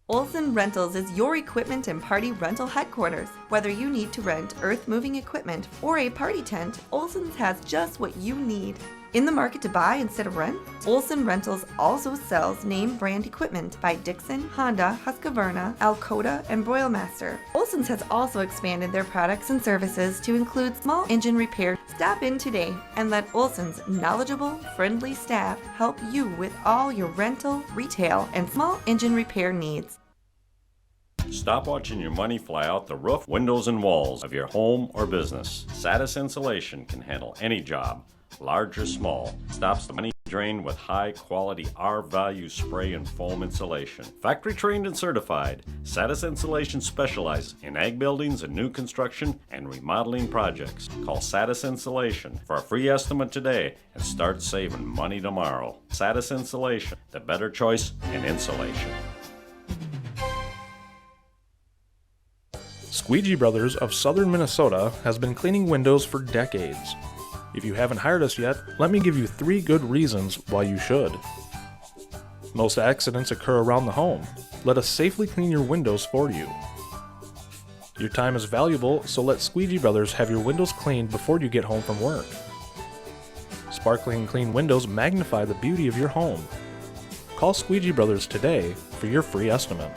Olson Rentals is your equipment and party rental headquarters. Whether you need to rent earth-moving equipment or a party tent, Olson's has just what you need. In the market to buy instead of rent? Olson Rentals also sells name brand equipment by Dixon, Honda, Husqvarna, Alcoa, and Broilmaster. Olson's has also expanded their products and services to include small engine repair. Stop in today and let Olson's knowledgeable, friendly staff help you with all your rental, retail, and small engine repair needs. Stop watching your money fly out the roof, windows, and walls of your home or business. Satis Insulation can handle any job, large or small. Stops the money drain with high-quality R-value spray and foam insulation. Factory-trained and certified, Satis Insulation specializes in ag buildings and new construction and remodeling projects. Call Satis Insulation for a free estimate today and start saving money tomorrow. Satis Insulation, the better choice in insulation. Squeegee Brothers of Southern Minnesota has been cleaning windows for decades. If you haven't hired us yet, let me give you 3 good reasons why you should. Most accidents occur around the home. Let us safely clean your windows for you. Your time is valuable, so let Squeegee Brothers have your windows cleaned before you get home from work. Sparkling clean windows magnify the beauty of your home. Call Squeegee Brothers today for your free estimate.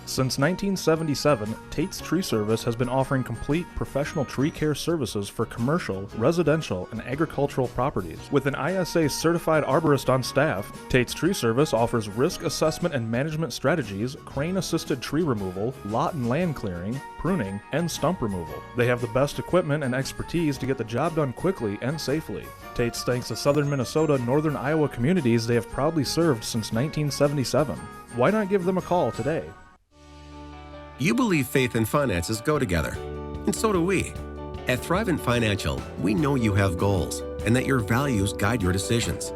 Since 1977, Tate's Tree Service has been offering complete professional tree care services for commercial, residential, and agricultural properties. With an ISA certified arborist on staff, Tate's Tree Service offers risk assessment and management strategies, crane-assisted tree removal, lot and land clearing, pruning, and stump removal. They have the best equipment and expertise to get the job done quickly and safely. Tate's thanks the southern Minnesota, northern Iowa communities they have proudly served since 1977. Why not give them a call today? You believe faith and finances go together, and so do we. At Thrivent Financial, we know you have goals and that your values guide your decisions.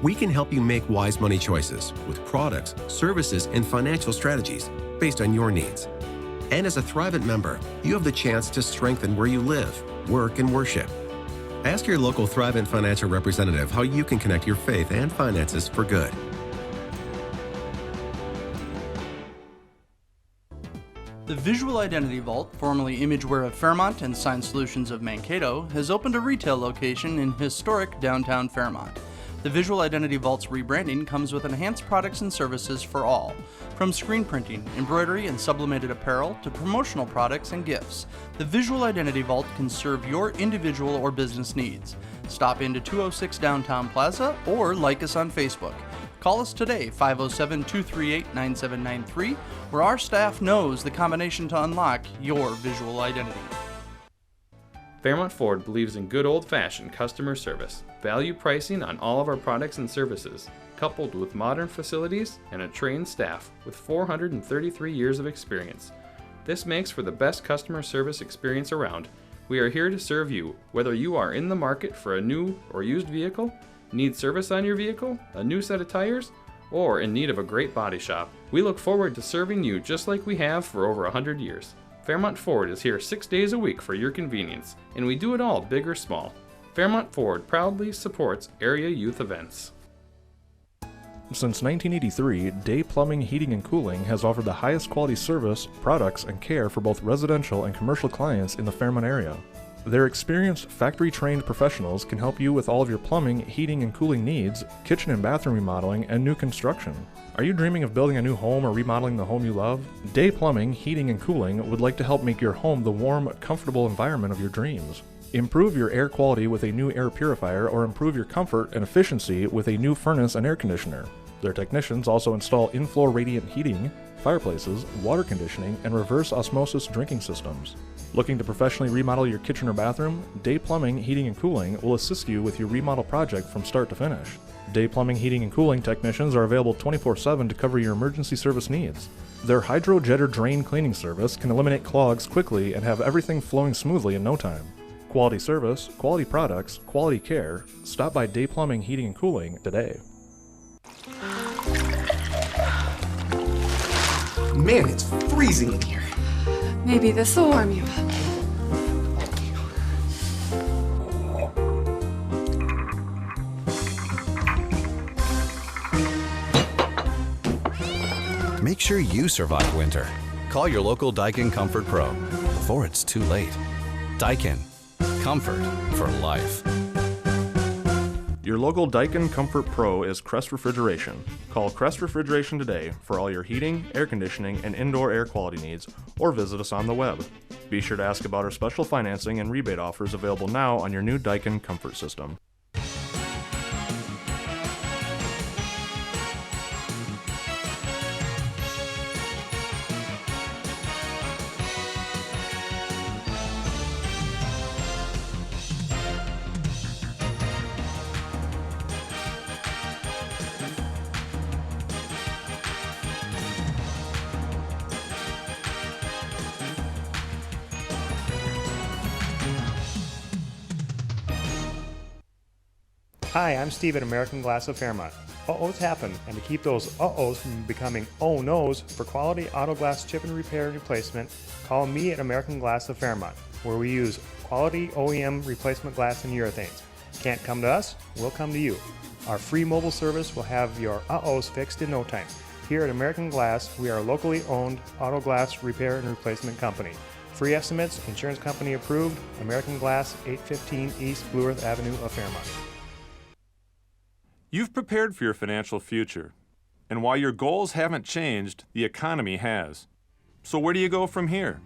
We can help you make wise money choices with products, services, and financial strategies based on your needs. And as a Thrivent member, you have the chance to strengthen where you live, work, and worship. Ask your local Thrivent Financial representative how you can connect your faith and finances for good. The Visual Identity Vault, formerly Imageware of Fairmont and Sign Solutions of Mankato, has opened a retail location in historic downtown Fairmont. The Visual Identity Vault's rebranding comes with enhanced products and services for all, from screen printing, embroidery, and sublimated apparel to promotional products and gifts. The Visual Identity Vault can serve your individual or business needs. Stop into 206 Downtown Plaza or like us on Facebook. Call us today, 507-238-9793, where our staff knows the combination to unlock your visual identity. Fairmont Ford believes in good old-fashioned customer service, value pricing on all of our products and services, coupled with modern facilities and a trained staff with 433 years of experience. This makes for the best customer service experience around. We are here to serve you, whether you are in the market for a new or used vehicle, need service on your vehicle, a new set of tires, or in need of a great body shop. We look forward to serving you just like we have for over 100 years. Fairmont Ford is here 6 days a week for your convenience, and we do it all big or small. Fairmont Ford proudly supports area youth events. Since 1983, Day Plumbing, Heating, and Cooling has offered the highest quality service, products, and care for both residential and commercial clients in the Fairmont area. Their experienced, factory-trained professionals can help you with all of your plumbing, heating, and cooling needs, kitchen and bathroom remodeling, and new construction. Are you dreaming of building a new home or remodeling the home you love? Day Plumbing, Heating, and Cooling would like to help make your home the warm, comfortable environment of your dreams. Improve your air quality with a new air purifier or improve your comfort and efficiency with a new furnace and air conditioner. Their technicians also install in-floor radiant heating, fireplaces, water conditioning, and reverse osmosis drinking systems. Looking to professionally remodel your kitchen or bathroom? Day Plumbing, Heating, and Cooling will assist you with your remodel project from start to finish. Day Plumbing, Heating, and Cooling technicians are available 24/7 to cover your emergency service needs. Their hydro jetter drain cleaning service can eliminate clogs quickly and have everything flowing smoothly in no time. quality service, quality products, quality care. Stop by Day Plumbing, Heating and Cooling today. Man, it's freezing in here. Maybe this will warm you up. Make sure you survive winter. Call your local Daikin Comfort Pro before it's too late. Daikin, comfort for life. Your local Daikin Comfort Pro is Crest Refrigeration. Call Crest Refrigeration today for all your heating, air conditioning, and indoor air quality needs, or visit us on the web. Be sure to ask about our special financing and rebate offers available now on your new Daikin Comfort system. Hi, I'm Steve at American Glass of Fairmont. Uh-ohs happen, and to keep those uh-ohs from becoming oh-nos, for quality auto glass chip and repair and replacement, call me at American Glass of Fairmont, where we use quality OEM replacement glass and urethanes. Can't come to us? We'll come to you. Our free mobile service will have your uh-ohs fixed in no time. Here at American Glass, we are a locally owned auto glass repair and replacement company. Free estimates, insurance company approved, American Glass, 815 East Blue Earth Avenue of Fairmont. You've prepared for your financial future, and while your goals haven't changed, the economy has. So where do you go from here?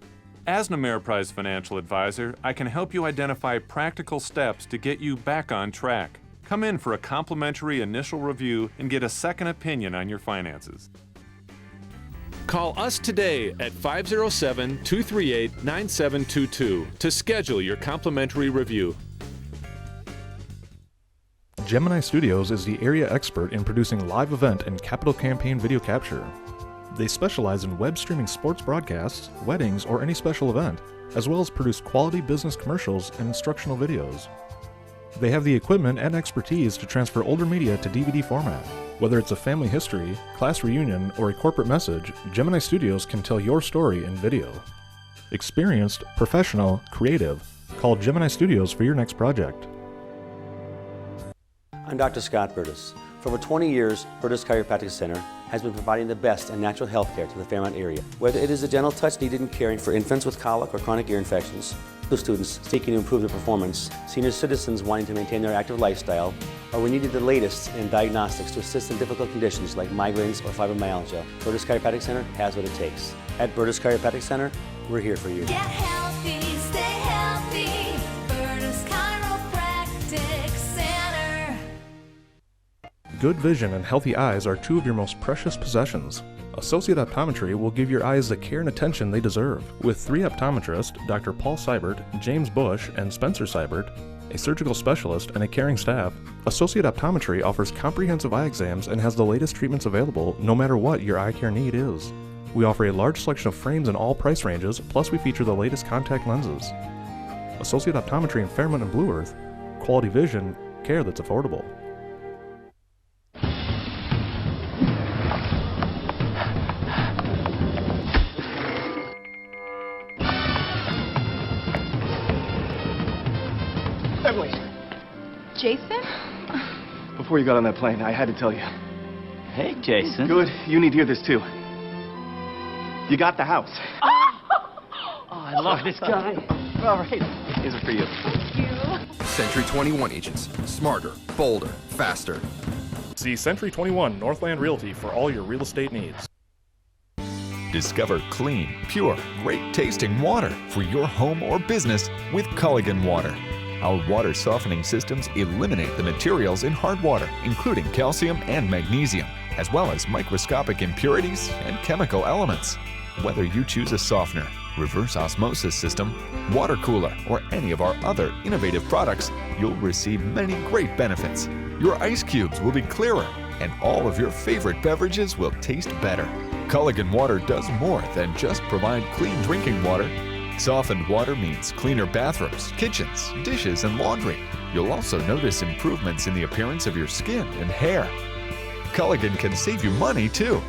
As an Ameriprise financial advisor, I can help you identify practical steps to get you back on track. Come in for a complimentary initial review and get a second opinion on your finances. Call us today at 507-238-9722 to schedule your complimentary review. Gemini Studios is the area expert in producing live event and capital campaign video capture. They specialize in web streaming sports broadcasts, weddings, or any special event, as well as produce quality business commercials and instructional videos. They have the equipment and expertise to transfer older media to DVD format. Whether it's a family history, class reunion, or a corporate message, Gemini Studios can tell your story in video. Experienced, professional, creative. Call Gemini Studios for your next project. I'm Dr. Scott Burtis. For over 20 years, Burtis Chiropractic Center has been providing the best in natural health care to the Fairmont area. Whether it is a gentle touch needed in caring for infants with colic or chronic ear infections, students seeking to improve their performance, senior citizens wanting to maintain their active lifestyle, or we needed the latest in diagnostics to assist in difficult conditions like migraines or fibromyalgia, Burtis Chiropractic Center has what it takes. At Burtis Chiropractic Center, we're here for you. Get healthy, stay healthy. Burtis Chiropractic Center. Good vision and healthy eyes are two of your most precious possessions. Associate Optometry will give your eyes the care and attention they deserve. With 3 optometrists, Dr. Paul Seibert, James Bush, and Spencer Seibert, a surgical specialist, and a caring staff, Associate Optometry offers comprehensive eye exams and has the latest treatments available no matter what your eye care need is. We offer a large selection of frames in all price ranges, plus we feature the latest contact lenses. Associate Optometry in Fairmont and Blue Earth. Quality vision, care that's affordable. Emily, Jason? before you got on that plane, I had to tell you. Hey, Jason. Good. You need to hear this too. You got the house. Oh, I love this guy. All right. Here's it for you. Century 21 agents. Smarter, bolder, faster. See Century 21 Northland Realty for all your real estate needs. Discover clean, pure, great-tasting water for your home or business with Culligan Water. Our water softening systems eliminate the materials in hard water, including calcium and magnesium, as well as microscopic impurities and chemical elements. Whether you choose a softener, reverse osmosis system, water cooler, or any of our other innovative products, you'll receive many great benefits. Your ice cubes will be clearer, and all of your favorite beverages will taste better. Culligan Water does more than just provide clean drinking water. Softened water means cleaner bathrooms, kitchens, dishes, and laundry. You'll also notice improvements in the appearance of your skin and hair. Culligan can save you money too.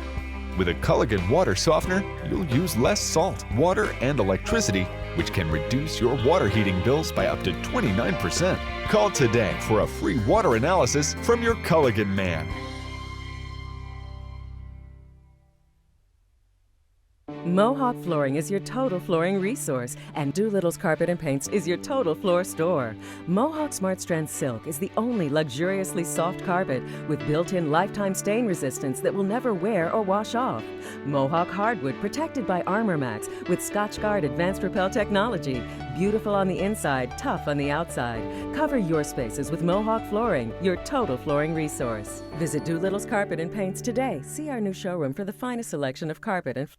With a Culligan water softener, you'll use less salt, water, and electricity, which can reduce your water heating bills by up to 29%. Call today for a free water analysis from your Culligan man. Mohawk Flooring is your total flooring resource, and Doolittle's Carpet and Paints is your total floor store. Mohawk Smart Strand Silk is the only luxuriously soft carpet with built-in lifetime stain resistance that will never wear or wash off. Mohawk Hardwood protected by Armor Max with Scotchgard Advanced Repel technology. Beautiful on the inside, tough on the outside. Cover your spaces with Mohawk Flooring, your total flooring resource. Visit Doolittle's Carpet and Paints today. See our new showroom for the finest selection of carpet and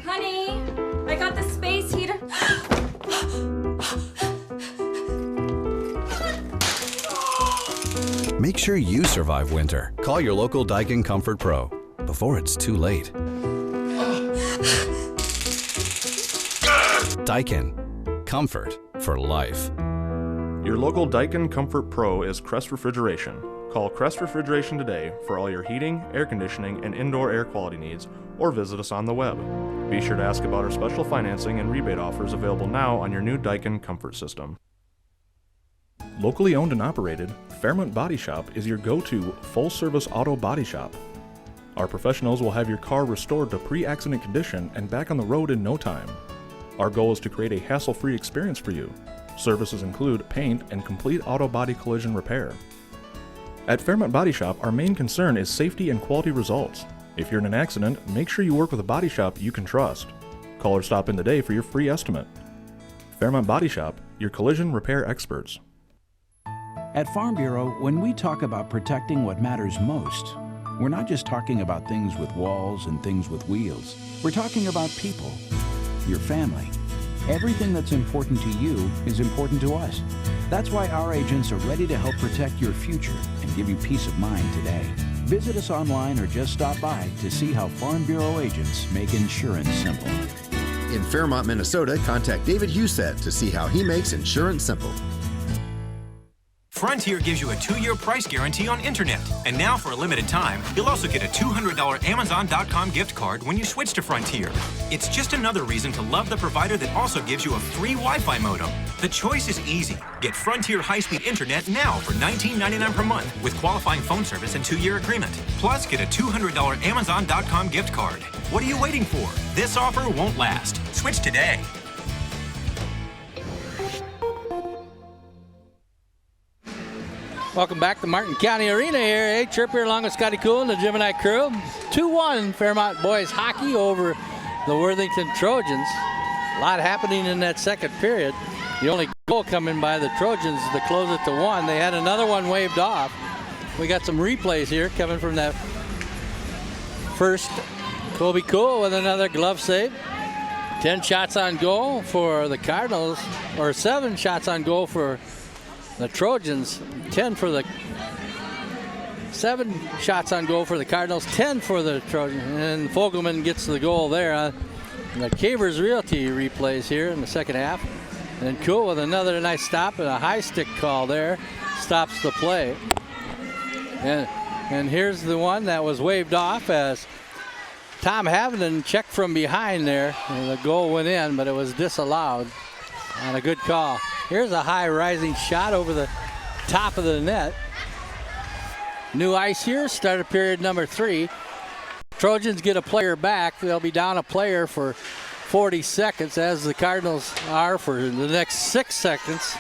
Honey, I got the space heater. Make sure you survive winter. Call your local Daikin Comfort Pro before it's too late. Daikin. Comfort for life. Your local Daikin Comfort Pro is Crest Refrigeration. Call Crest Refrigeration today for all your heating, air conditioning, and indoor air quality needs, or visit us on the web. Be sure to ask about our special financing and rebate offers available now on your new Daikin Comfort system. Locally owned and operated, Fairmont Body Shop is your go-to full-service auto body shop. Our professionals will have your car restored to pre-accident condition and back on the road in no time. Our goal is to create a hassle-free experience for you. Services include paint and complete auto body collision repair. At Fairmont Body Shop, our main concern is safety and quality results. If you're in an accident, make sure you work with a body shop you can trust. Call or stop in today for your free estimate. Fairmont Body Shop, your collision repair experts. At Farm Bureau, when we talk about protecting what matters most, we're not just talking about things with walls and things with wheels. We're talking about people, your family. Everything that's important to you is important to us. That's why our agents are ready to help protect your future and give you peace of mind today. Visit us online or just stop by to see how Farm Bureau agents make insurance simple. In Fairmont, Minnesota, contact David Husett to see how he makes insurance simple. Frontier gives you a 2-year price guarantee on internet. And now for a limited time, you'll also get a $200 Amazon.com gift card when you switch to Frontier. It's just another reason to love the provider that also gives you a free Wi-Fi modem. The choice is easy. Get Frontier high-speed internet now for $19.99 per month with qualifying phone service and 2-year agreement. Plus, get a $200 Amazon.com gift card. What are you waiting for? This offer won't last. Switch today. Welcome back to Martin County Arena here. Chirp here along with Scotty Cool and the Gemini crew. 2-1 Fairmont boys hockey over the Worthington Trojans. A lot happening in that second period. The only goal coming by the Trojans to close it to 1. They had another one waved off. We got some replays here coming from that first. Kobe Cool with another glove save. 10 shots on goal for the Cardinals, or 7 shots on goal for the Trojans, 7 shots on goal for the Cardinals, 10 for the Trojans, and Fogelman gets the goal there. The Cavers Realty replays here in the second half. And Cool with another nice stop and a high stick call there, stops the play. And here's the one that was waved off as Tom Havnen checked from behind there. And the goal went in, but it was disallowed on a good call. Here's a high rising shot over the top of the net. New ice here, start of period number 3. Trojans get a player back. They'll be down a player for 40 seconds, as the Cardinals are for the next 6 seconds.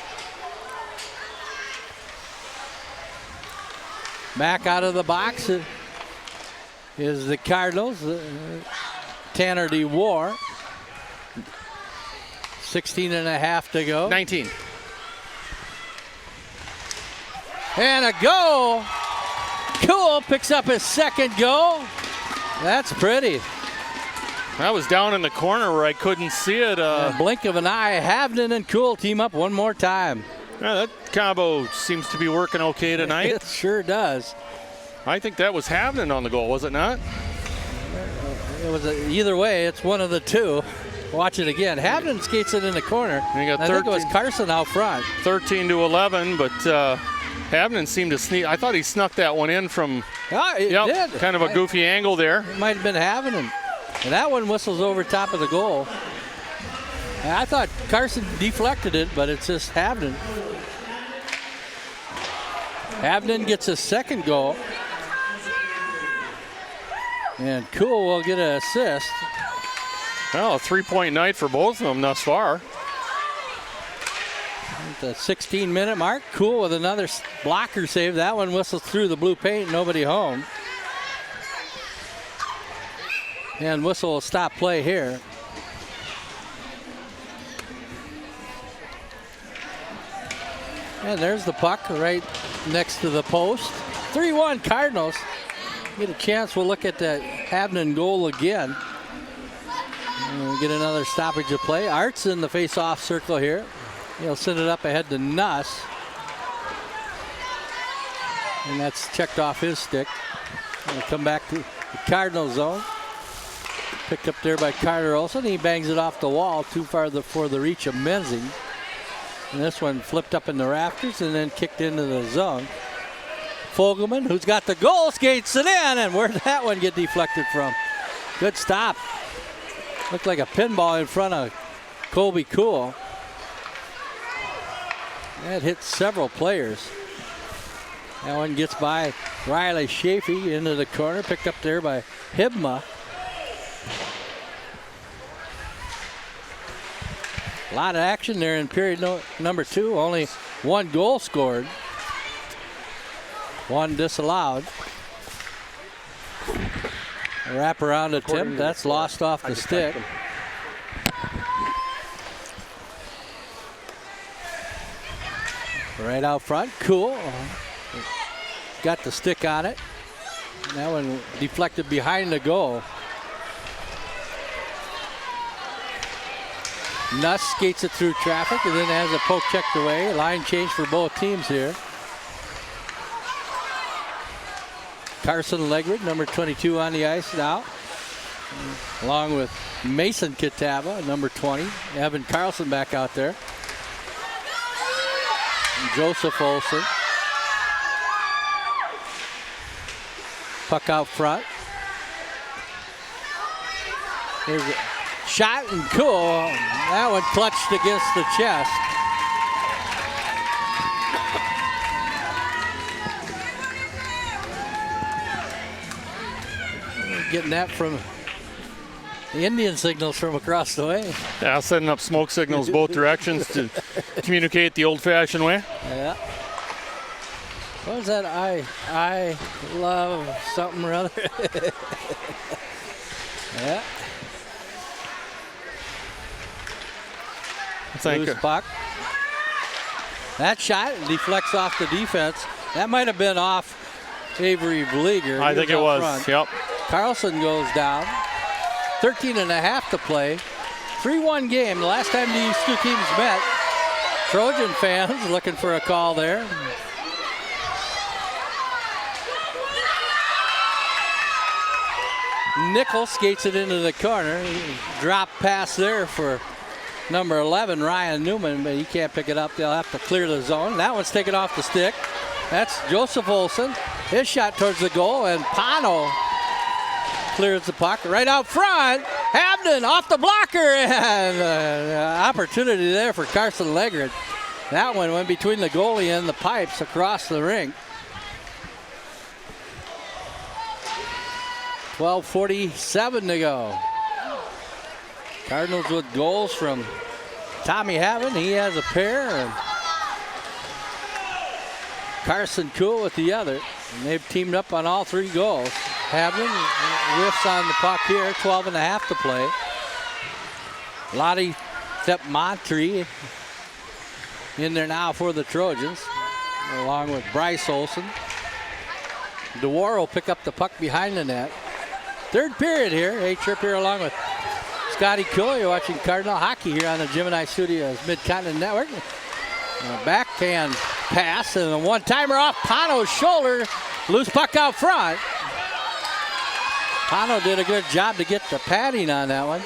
Back out of the box is the Cardinals. Tanner DeWar. 16 and a half to go. 19. And a goal. Cool picks up his second goal. That's pretty. That was down in the corner where I couldn't see it. A blink of an eye. Havnen and Cool team up one more time. Yeah, that combo seems to be working okay tonight. It sure does. I think that was Havnen on the goal, was it not? It was either way. It's one of the two. Watch it again. Havnen skates it in the corner. And you got I think it was Carson out front. 13-11, but Havnen seemed to sneak. I thought he snuck that one in from did. Kind of a goofy angle there. It might have been Havnen. And that one whistles over top of the goal. And I thought Carson deflected it, but it's just Havnen. Havnen gets his second goal. And Cool will get an assist. Well, a 3-point night for both of them thus far. At the 16-minute mark, Cool with another blocker save. That one whistles through the blue paint, nobody home. And whistle will stop play here. And there's the puck right next to the post. 3-1 Cardinals. Get a chance, we'll look at that Havnen goal again. And we'll get another stoppage of play. Art's in the face-off circle here. He'll send it up ahead to Nuss. And that's checked off his stick. He'll come back to the Cardinal zone. Picked up there by Carter Olson. He bangs it off the wall too far for the reach of Menzing. And this one flipped up in the rafters and then kicked into the zone. Fogelman, who's got the goal, skates it in, and where'd that one get deflected from? Good stop. Looked like a pinball in front of Colby Cool. That hit several players. That one gets by Riley Chafee into the corner, picked up there by Hibma. A lot of action there in period number 2. Only one goal scored. One disallowed. A wraparound attempt. That's lost off the stick. Right out front. Cool. Got the stick on it. And that one deflected behind the goal. Nuss skates it through traffic and then has a poke checked away. Line change for both teams here. Carson Legrid, number 22 on the ice now. Along with Mason Kitava, number 20. Evan Carlson back out there. And Joseph Olsen. Puck out front. Here's a shot and Cool. That one clutched against the chest. Getting that from the Indian signals from across the way. Yeah, setting up smoke signals both directions to communicate the old-fashioned way. Yeah. What was that? I love something or other. Yeah. Loose puck. That shot deflects off the defense. That might have been off Avery Vlieger. I think it was. Front. Yep. Carlson goes down. 13.5 to play. 3-1 game. The last time these two teams met. Trojan fans looking for a call there. Nickel skates it into the corner. Drop pass there for number 11, Ryan Newman, but he can't pick it up. They'll have to clear the zone. That one's taken off the stick. That's Joseph Olsen. His shot towards the goal, and Pano clears the puck right out front. Havnen off the blocker, and opportunity there for Carson Legrid. That one went between the goalie and the pipes across the rink. 12:47 to go. Cardinals with goals from Tommy Havnen. He has a pair, and Carson Cool with the other. And they've teamed up on all 3 goals. Havnen whiffs on the puck here, 12.5 to play. Lottie Thep-Montree in there now for the Trojans, along with Bryce Olsen. DeWar will pick up the puck behind the net. Third period here. A-Trip here along with Scotty Cool. You're watching Cardinal Hockey here on the Gemini Studios Mid-Continent Network. A backhand pass and a one-timer off Pano's shoulder. Loose puck out front. Pano did a good job to get the padding on that one.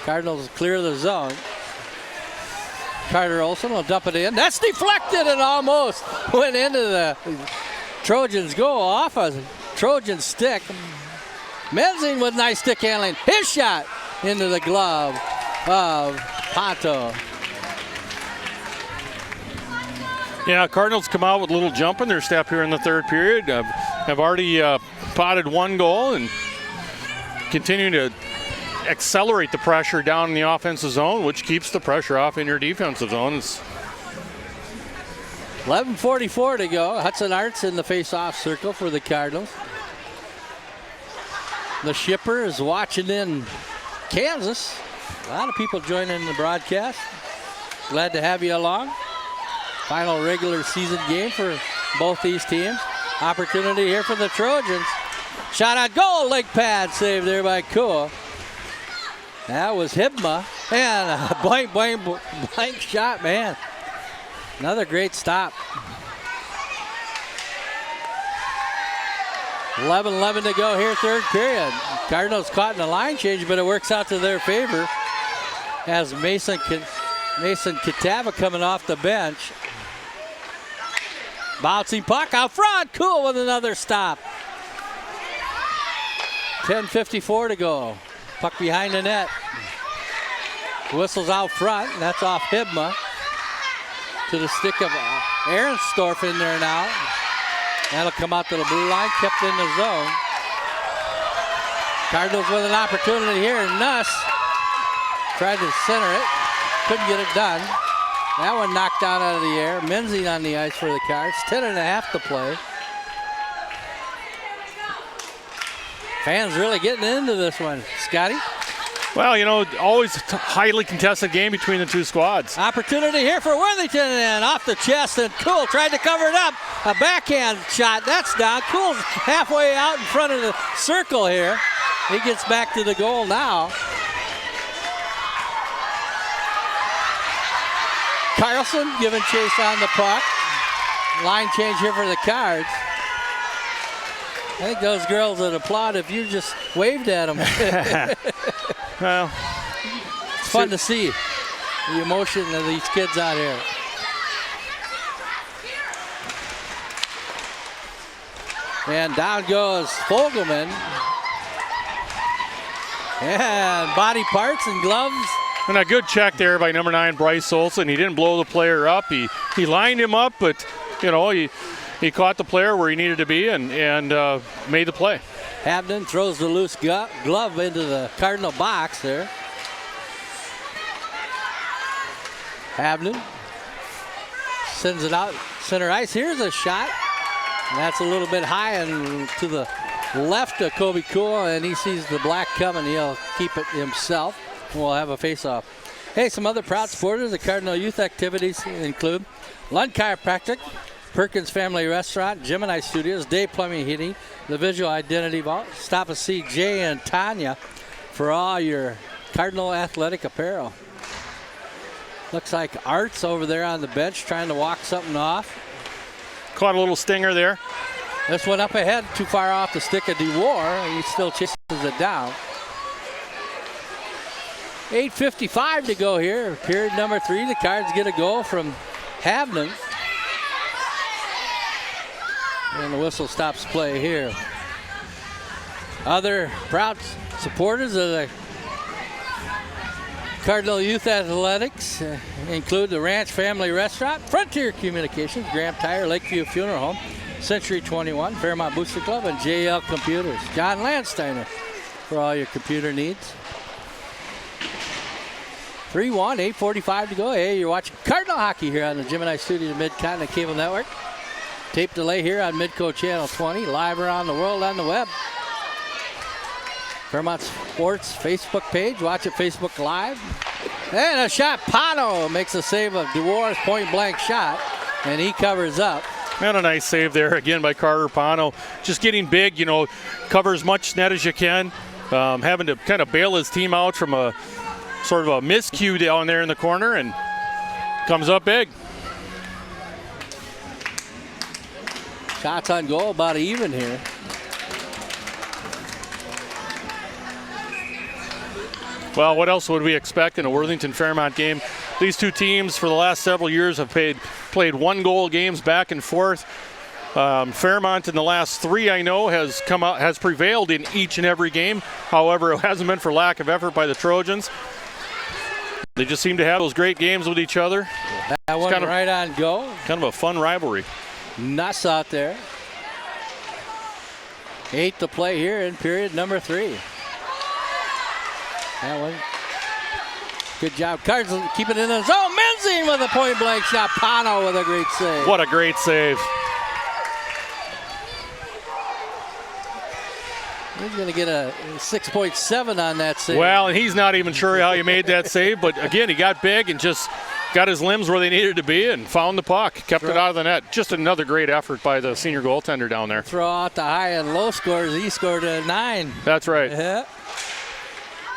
Cardinals clear the zone. Carter Olson will dump it in. That's deflected and almost went into the Trojans' goal off a Trojan stick. Menzing with nice stick handling. His shot into the glove of Pato. Yeah, Cardinals come out with a little jump in their step here in the third period. Have already potted one goal and continue to accelerate the pressure down in the offensive zone, which keeps the pressure off in your defensive zone. It's 11:44 to go. Hudson Arts in the face-off circle for the Cardinals. The shipper is watching in Kansas. A lot of people joining the broadcast. Glad to have you along. Final regular season game for both these teams. Opportunity here for the Trojans. Shot on goal, leg pad save there by Kua. That was Hibma. And a blank shot, man. Another great stop. 11-11 to go here, third period. Cardinals caught in a line change, but it works out to their favor as Mason Catava coming off the bench. Bouncing puck out front. Cool with another stop. 10:54 to go. Puck behind the net. Whistles out front, and that's off Hibma. To the stick of Aaronsdorf in there now. That'll come out to the blue line, kept in the zone. Cardinals with an opportunity here. Nuss tried to center it, couldn't get it done. That one knocked down out of the air. Menzing on the ice for the Cards. 10.5 to play. Fans really getting into this one. Scotty? Well, you know, always a highly contested game between the two squads. Opportunity here for Worthington, and off the chest, and Cool tried to cover it up. A backhand shot, that's down. Cool's halfway out in front of the circle here. He gets back to the goal now. Carlson giving chase on the puck. Line change here for the Cards. I think those girls would applaud if you just waved at them. Well, it's fun to see the emotion of these kids out here. And down goes Fogelman. And body parts and gloves. And a good check there by number 9, Bryce Olson. He didn't blow the player up. He lined him up, but, you know, he caught the player where he needed to be and made the play. Habden throws the loose glove into the Cardinal box there. Habden sends it out center ice. Here's a shot. And that's a little bit high and to the left of Kobe Cool, and he sees the black coming. He'll keep it himself. We'll have a face-off. Hey, some other proud supporters of Cardinal youth activities include Lund Chiropractic, Perkins Family Restaurant, Gemini Studios, Day Plumbing Heating, the Visual Identity Vault. Stop and see Jay and Tanya for all your Cardinal athletic apparel. Looks like Art's over there on the bench trying to walk something off. Caught a little stinger there. This one up ahead, too far off the stick of DeWar. He still chases it down. 8:55 to go here. Period number 3. The Cards get a goal from Havnen. And the whistle stops play here. Other proud supporters of the Cardinal Youth Athletics include the Ranch Family Restaurant, Frontier Communications, Graham Tire, Lakeview Funeral Home, Century 21, Fairmont Booster Club, and JL Computers. John Landsteiner for all your computer needs. 3-1, 8:45 to go. Hey, you're watching Cardinal Hockey here on the Gemini Studio Mid-Continent Cable Network. Tape delay here on Midco Channel 20, live around the world on the web. Fairmont Sports Facebook page, watch it Facebook Live. And a shot, Pano makes a save of DeWar's point-blank shot, and he covers up. And a nice save there again by Carter Pano. Just getting big, you know, cover as much net as you can. Having to kind of bail his team out from a sort of a miscue down there in the corner, and comes up big. Shots on goal about even here. Well, what else would we expect in a Worthington-Fairmont game? These two teams for the last several years have played one-goal games back and forth. Fairmont in the last 3 I know has prevailed in each and every game. However, it hasn't been for lack of effort by the Trojans. They just seem to have those great games with each other. That one right on goal. Kind of a fun rivalry. Nuss out there. 8 to play here in period number 3. That one. Good job. Cardinals keep it in the zone. Menzing with a point blank shot. Pano with a great save. What a great save. He's going to get a 6.7 on that save. Well, and he's not even sure how he made that save, but again, he got big and just got his limbs where they needed to be and found the puck, kept it out of the net. Just another great effort by the senior goaltender down there. Throw out the high and low scores. He scored a 9. That's right. Yeah.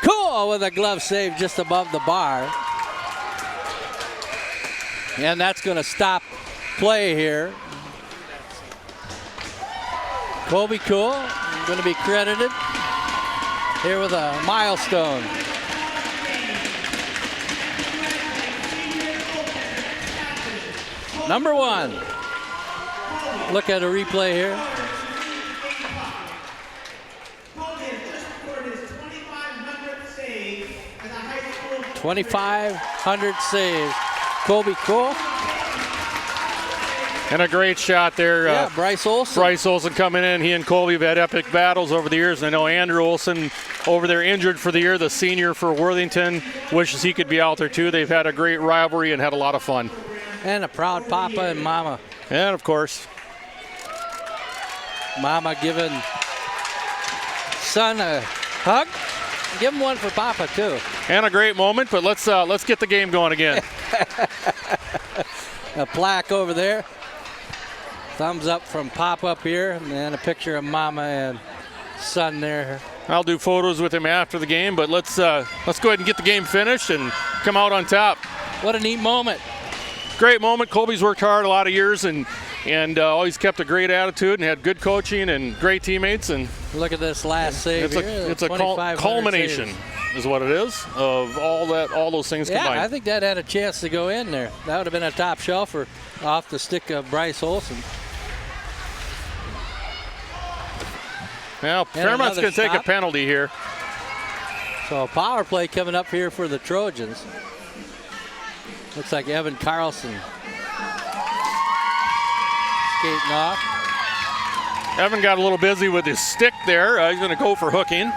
Cool with a glove save just above the bar. And that's going to stop play here. Colby Cool going to be credited here with a milestone. Number 1. Look at a replay here. 2,500 saves. Colby Cool. And a great shot there. Yeah, Bryce Olson. Bryce Olson coming in. He and Colby have had epic battles over the years. I know Andrew Olson over there injured for the year, the senior for Worthington. Wishes he could be out there too. They've had a great rivalry and had a lot of fun. And a proud papa and mama. And of course, mama giving son a hug. Give him one for papa too. And a great moment, but let's get the game going again. A plaque over there. Thumbs up from Pop up here, and then a picture of Mama and son there. I'll do photos with him after the game, but let's go ahead and get the game finished and come out on top. What a neat moment. Great moment. Colby's worked hard a lot of years and always kept a great attitude and had good coaching and great teammates. And look at this last save here. It's a culmination, is what it is, of all those things combined. Yeah, I think that had a chance to go in there. That would have been a top shelfer off the stick of Bryce Olson. Well, Fairmont's going to take a penalty here. So a power play coming up here for the Trojans. Looks like Evan Carlson skating off. Evan got a little busy with his stick there. He's going to go for hooking.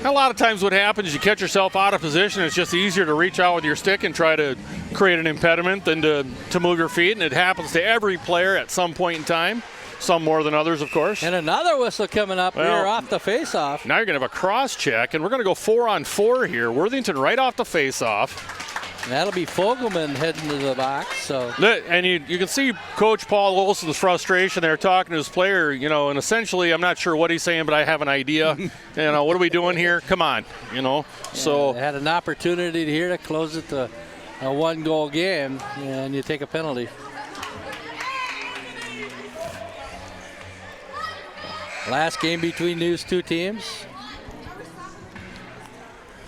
A lot of times what happens is you catch yourself out of position. It's just easier to reach out with your stick and try to create an impediment than to move your feet. And it happens to every player at some point in time. Some more than others, of course. And another whistle coming up here off the face-off. Now you're going to have a cross-check, and we're going to go 4-on-4 here. Worthington right off the face-off. That'll be Fogelman heading to the box. So. And you can see Coach Paul Olson's frustration there talking to his player, and essentially I'm not sure what he's saying, but I have an idea. What are we doing here? Come on, So they had an opportunity here to close it to a one-goal game, and you take a penalty. Last game between these two teams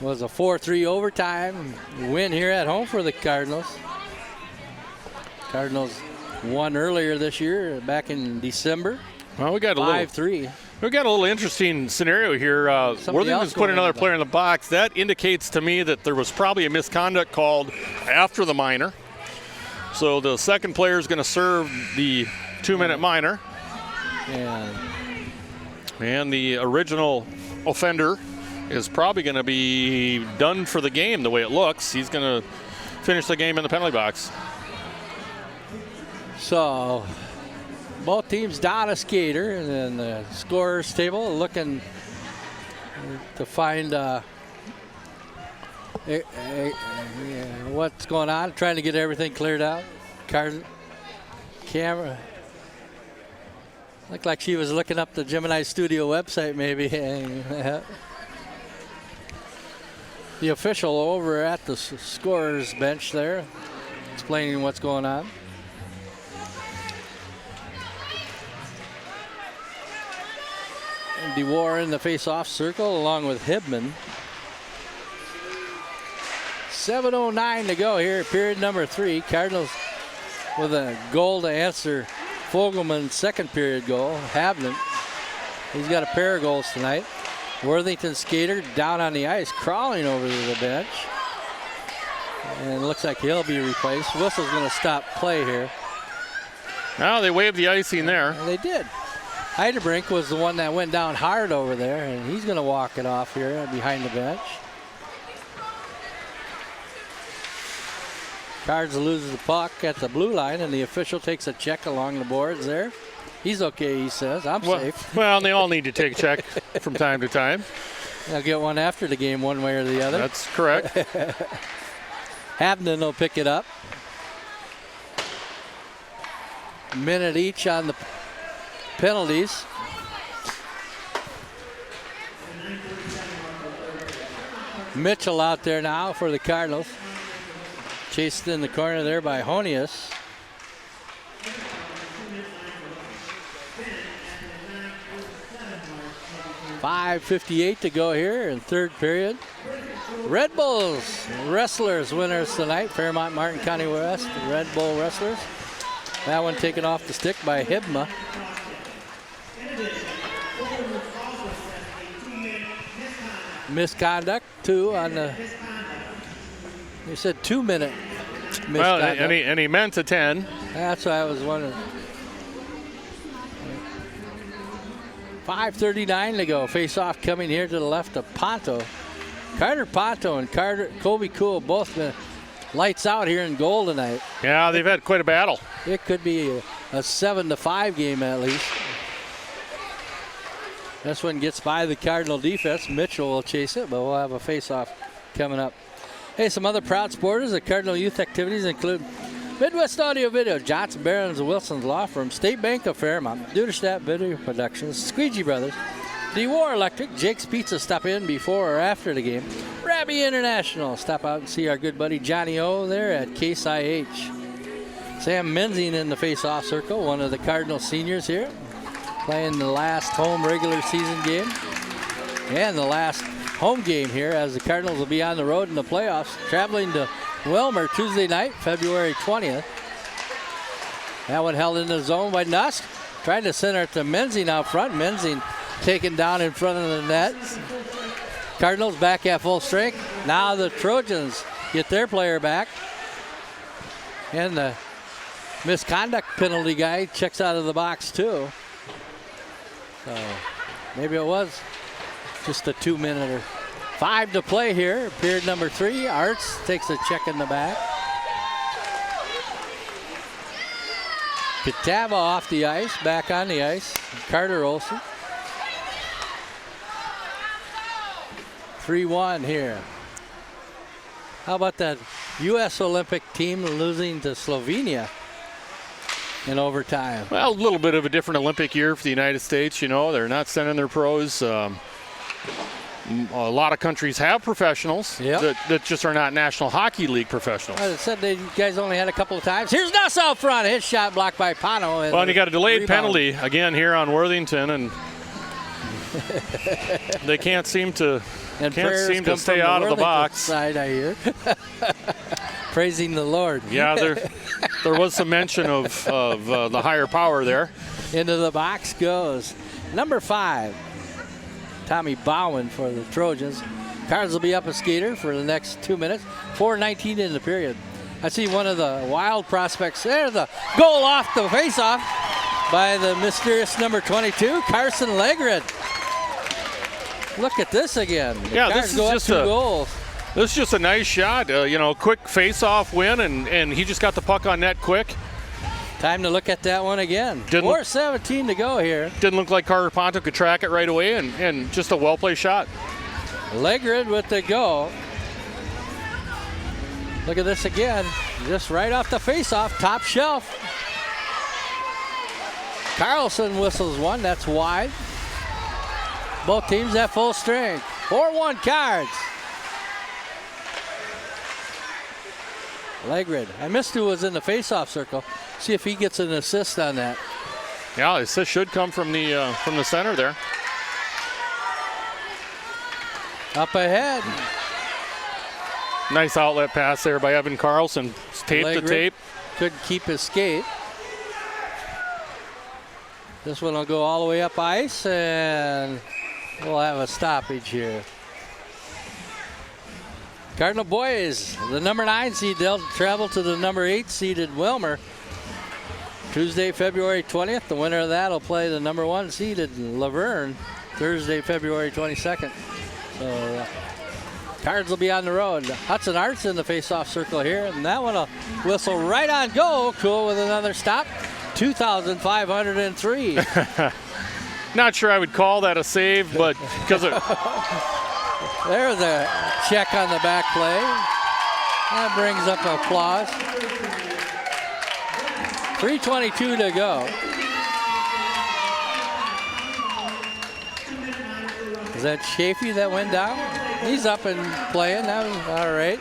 was a 4-3 overtime win here at home for the Cardinals. Cardinals won earlier this year, back in December. Well, we got a 5-3. We got a little interesting scenario here. Worthington's put another player in the box. That indicates to me that there was probably a misconduct called after the minor. So the second player is going to serve the 2-minute minor. And the original offender is probably going to be done for the game the way it looks. He's going to finish the game in the penalty box. So both teams down a skater, and then the scorer's table looking to find what's going on, trying to get everything cleared out. Camera. Looked like she was looking up the Gemini Studio website, maybe. The official over at the scorer's bench there, explaining what's going on. DeWar in the face-off circle along with Hibman. 7:09 to go here, period number 3. Cardinals with a goal to answer Fogelman's second period goal. Havnen, he's got a pair of goals tonight. Worthington skater down on the ice, crawling over to the bench. And it looks like he'll be replaced. Whistle's going to stop play here. Now they waved the icing there. And they did. Heidebrink was the one that went down hard over there, and he's going to walk it off here behind the bench. Cards loses the puck at the blue line, and the official takes a check along the boards there. He's okay, he says. I'm safe. Well, they all need to take a check from time to time. They'll get one after the game one way or the other. That's correct. Havnen will pick it up. A minute each on the penalties. Mitchell out there now for the Cardinals. Chased in the corner there by Honius. .5:58 to go here in third period. Red Bulls Wrestlers winners tonight. Fairmont Martin County West Red Bull Wrestlers. That one taken off the stick by Hibma. Misconduct, 2 on the, you said 2 minute misconduct. Well, and he meant a 10. That's what I was wondering. 5:39 to go. Face off coming here to the left of Ponto. Carter Ponto and Kobe Cool both been lights out here in goal tonight. Yeah, they've had quite a battle. It could be a 7-5 game at least. This one gets by the Cardinal defense. Mitchell will chase it, but we'll have a face-off coming up. Hey, some other proud supporters of Cardinal youth activities include Midwest Audio Video, Johnson, Barron's, Wilson's Law Firm, State Bank of Fairmont, Duderstadt Video Productions, Squeegee Brothers, DeWar Electric, Jake's Pizza, stop in before or after the game, Rabbi International, stop out and see our good buddy Johnny O there at Case IH. Sam Menzing in the face-off circle, one of the Cardinal seniors here, playing the last home regular season game and the last home game here as the Cardinals will be on the road in the playoffs, traveling to Wilmer Tuesday night, February 20th. That one held in the zone by Nusk. Trying to center it to Menzing out front. Menzing taken down in front of the net. Cardinals back at full strength. Now the Trojans get their player back. And the misconduct penalty guy checks out of the box too. So maybe it was just a 2 minute or 5 to play here. Period number 3. Arts takes a check in the back. Catawba off the ice, back on the ice. Carter Olson. 3-1 here. How about that U.S. Olympic team losing to Slovenia in overtime? Well, a little bit of a different Olympic year for the United States. You know, they're not sending their pros. A lot of countries have professionals that just are not National Hockey League professionals. I said you guys only had a couple of times. Here's Nuss out front. His shot blocked by Pano. Well, and you got a delayed penalty again here on Worthington, and they can't seem to stay out of the box. Side, I hear. Praising the Lord. Yeah, there was some mention of the higher power there. Into the box goes number 5. Tommy Bowen for the Trojans. Cards will be up a skater for the next 2 minutes. 4:19 in the period. I see one of the wild prospects there. The goal off the faceoff by the mysterious number 22, Carson Legred. Look at this again. Yeah, this is just goals. This is just a nice shot. Quick face-off win, and he just got the puck on net quick. Time to look at that one again. 4:17 to go here. Didn't look like Carter Ponto could track it right away, and just a well-played shot. Legred with the goal. Look at this again. Just right off the face-off, top shelf. Carlson whistles one. That's wide. Both teams at full strength. 4-1 Cards. Legred. I missed who was in the face-off circle. See if he gets an assist on that. Yeah, assist should come from the center there. Up ahead. Nice outlet pass there by Evan Carlson. Tape Leg to rip. tape. Couldn't keep his skate. This one will go all the way up ice, and we'll have a stoppage here. Cardinal boys, the number 9 seed, they'll travel to the number 8 seeded Wilmer. Tuesday, February 20th. The winner of that will play the number 1 seeded Laverne Thursday, February 22nd. So Cards will be on the road. Hudson Arts in the face-off circle here, and that one will whistle right on goal. Cool with another stop. 2,503. Not sure I would call that a save, but because it. There's a check on the back play. That brings up applause. 3:22 to go. Is that Chafee that went down? He's up and playing. That was all right.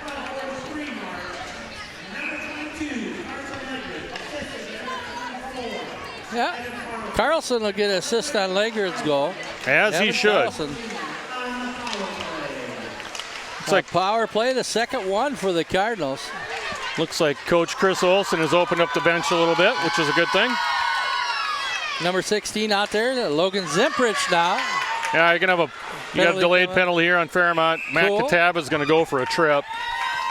Yeah. Carlson will get an assist on Lager's goal. As he should. Carlson. It's like power play, the second one for the Cardinals. Looks like Coach Chris Olson has opened up the bench a little bit, which is a good thing. Number 16 out there, Logan Zimprich now. Yeah, you have a delayed penalty here on Fairmont. Matt Cool. Katab is going to go for a trip.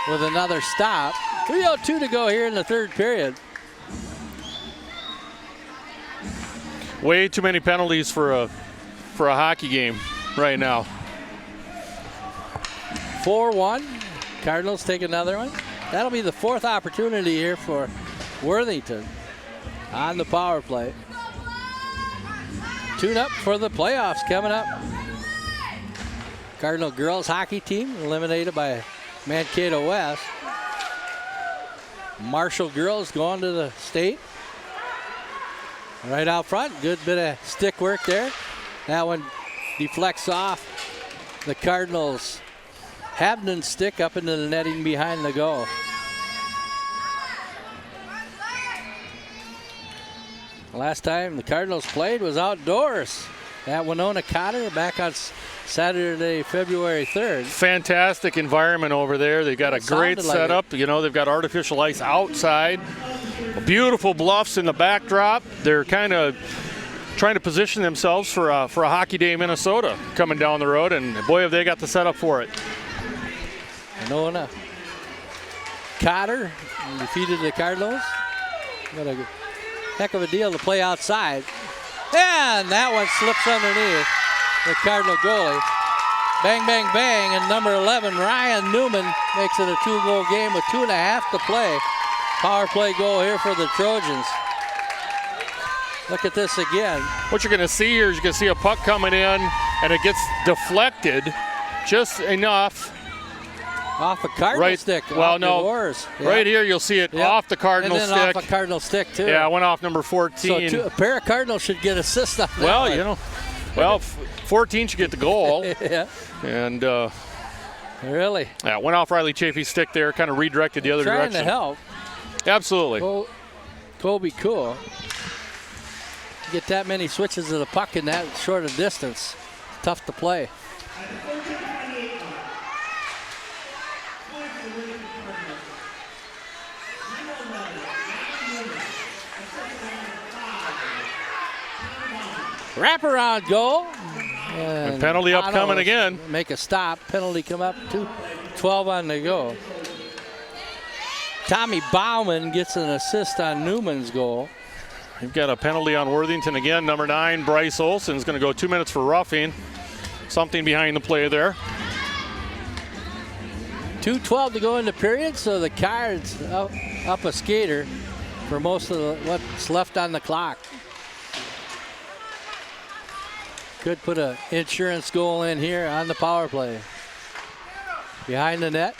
With another stop. 3:02 to go here in the third period. Way too many penalties for a hockey game right now. 4-1. Cardinals take another one. That'll be the fourth opportunity here for Worthington on the power play. Tune up for the playoffs coming up. Cardinal girls hockey team eliminated by Mankato West. Marshall girls going to the state. Right out front, good bit of stick work there. That one deflects off the Cardinals' Habden stick up into the netting behind the goal. Last time the Cardinals played was outdoors at Winona Cotter back on Saturday, February 3rd. Fantastic environment over there. They've got a great setup. You know, they've got artificial ice outside. Beautiful bluffs in the backdrop. They're kind of trying to position themselves for a Hockey Day Minnesota coming down the road, and boy, have they got the setup for it. Winona Cotter defeated the Cardinals. Got a heck of a deal to play outside. And that one slips underneath the Cardinal goalie. Bang, bang, bang, and number 11, Ryan Newman, makes it a 2-goal game with 2.5 to play. Power play goal here for the Trojans. Look at this again. What you're going to see here is you're going to see a puck coming in, and it gets deflected just enough. Off a Cardinal stick. Well, off no. Yours. Right here, you'll see it off the Cardinal and then stick. off a Cardinal stick, too. Yeah, it went off number 14. So a pair of Cardinals should get assist on that Well, one. you know, 14 should get the goal. Yeah. And really? Yeah, went off Riley Chafee's stick there, kind of redirected the other Trying direction. to help. Absolutely. Colby Cool. Get that many switches of the puck in that short a distance. Tough to play. Wraparound goal. And penalty upcoming again. Make a stop. Penalty come up. 2:12 on the go. Tommy Bauman gets an assist on Newman's goal. You've got a penalty on Worthington again. Number 9, Bryce Olson, is going to go 2 minutes for roughing. Something behind the play there. 2:12 to go in the period, so the Cards up a skater for most of what's left on the clock. Could put an insurance goal in here on the power play. Behind the net,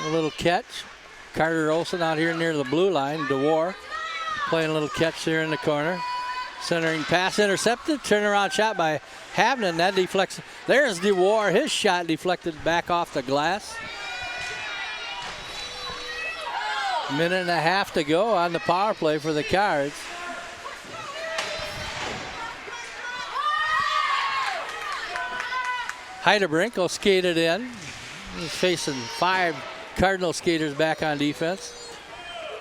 a little catch. Carter Olson out here near the blue line. DeWar playing a little catch there in the corner. Centering pass intercepted. Turnaround shot by Havnen. That deflects. There's DeWar. His shot deflected back off the glass. A minute and a half to go on the power play for the Cards. Heidebrink will skate it in. He's facing 5 Cardinal skaters back on defense.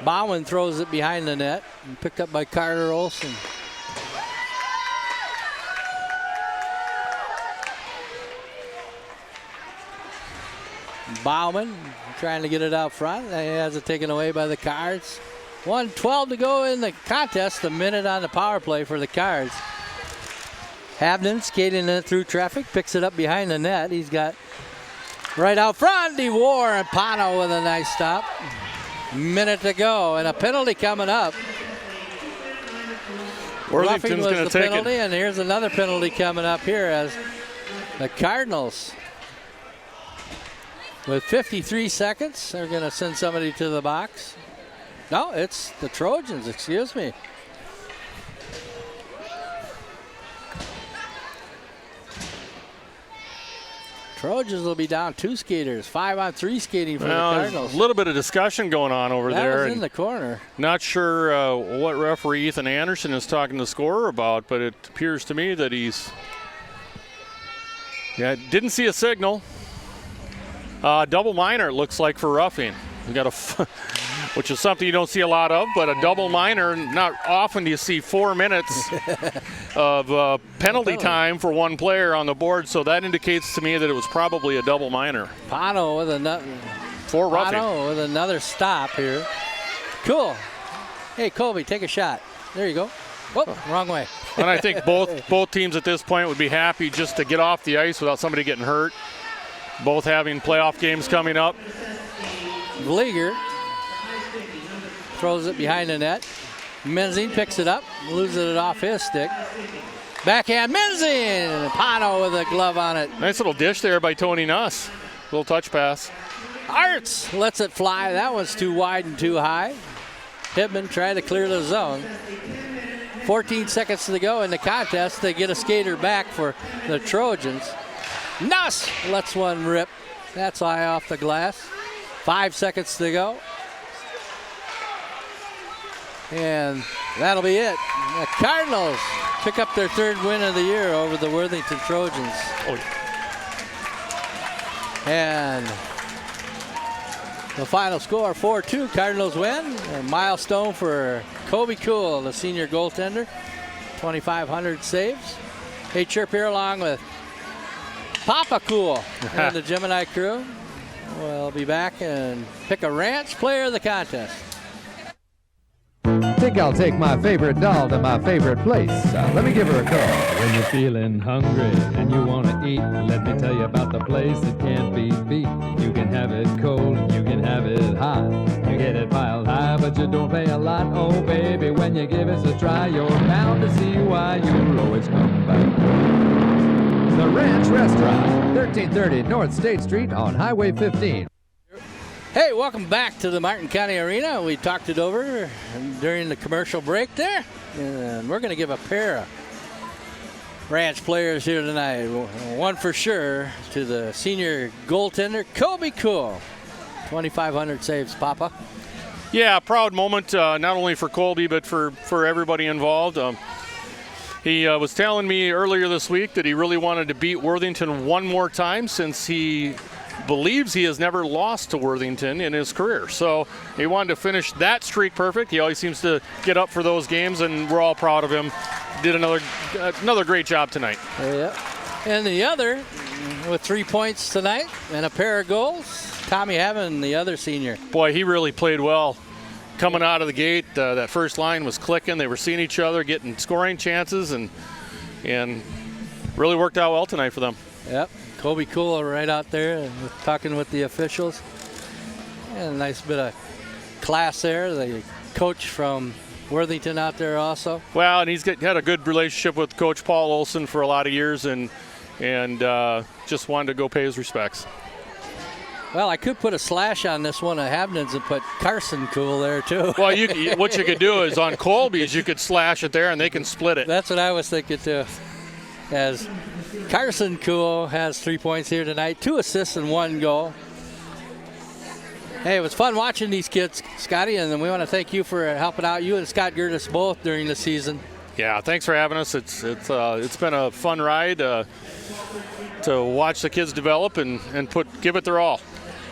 Bauman throws it behind the net and picked up by Carter Olson. Bauman trying to get it out front. He has it taken away by the Cards. 1:12 to go in the contest. A minute on the power play for the Cards. Havnen skating it through traffic, picks it up behind the net. He's got right out front, DeWar and Pano with a nice stop. Minute to go, and a penalty coming up. Worthington's going to take penalty, it. and here's another penalty coming up here as the Cardinals, with 53 seconds, they're going to send somebody to the box. No, it's the Trojans, excuse me. Trojans will be down 2 skaters, 5-on-3 skating for the Cardinals. A little bit of discussion going on over that there. Was in the corner. Not sure what referee Ethan Anderson is talking to the scorer about, but it appears to me that he's... Yeah, didn't see a signal. Double minor, it looks like, for roughing. We got a... which is something you don't see a lot of, but a double minor, not often do you see 4 minutes of penalty time for one player on the board, so that indicates to me that it was probably a double minor. Pano with another stop here. Cool. Hey, Colby, take a shot. There you go. Whoop, wrong way. And I think both teams at this point would be happy just to get off the ice without somebody getting hurt. Both having playoff games coming up. Vlieger throws it behind the net. Menzing picks it up, loses it off his stick. Backhand Menzing! Pano with a glove on it. Nice little dish there by Tony Nuss. Little touch pass. Arts lets it fly. That one's too wide and too high. Hibman tried to clear the zone. 14 seconds to go in the contest. They get a skater back for the Trojans. Nuss lets one rip. That's high off the glass. 5 seconds to go. And that'll be it. The Cardinals pick up their 3rd win of the year over the Worthington Trojans. And the final score, 4-2, Cardinals win. A milestone for Kobe Cool, the senior goaltender. 2,500 saves. Hey, Chirp here along with Papa Cool and the Gemini crew. We'll be back and pick a Ranch player of the contest. Think I'll take my favorite doll to my favorite place. Let me give her a call. When you're feeling hungry and you want to eat, let me tell you about the place that can't be beat. You can have it cold, you can have it hot. You get it piled high, but you don't pay a lot. Oh, baby, when you give it a try, you're bound to see why you'll always come back. The Ranch Restaurant, 1330 North State Street on Highway 15. Hey, welcome back to the Martin County Arena. We talked it over during the commercial break there, and we're going to give a pair of Ranch players here tonight. One for sure to the senior goaltender, Kobe Cool. 2,500 saves, Papa. Yeah, proud moment, not only for Colby, but for everybody involved. He was telling me earlier this week that he really wanted to beat Worthington one more time since he believes he has never lost to Worthington in his career. So he wanted to finish that streak perfect. He always seems to get up for those games, and we're all proud of him. Did another great job tonight. Yeah. And the other, with 3 points tonight and a pair of goals, Tommy Havin, the other senior. Boy, he really played well. Coming out of the gate, that first line was clicking. They were seeing each other, getting scoring chances, and really worked out well tonight for them. Yep. Kobe Cool right out there talking with the officials. And a nice bit of class there. The coach from Worthington out there also. Well, and he's had a good relationship with Coach Paul Olson for a lot of years, and just wanted to go pay his respects. Well, I could put a slash on this one of Havnan's and put Carson Cool there too. Well, what you could do is on Colby's, you could slash it there and they can split it. That's what I was thinking too. As Carson Cool has 3 points here tonight, 2 assists and 1 goal. Hey, it was fun watching these kids, Scotty, and we want to thank you for helping out, you and Scott Gertis both during the season. Yeah, thanks for having us. It's been a fun ride to watch the kids develop and give it their all.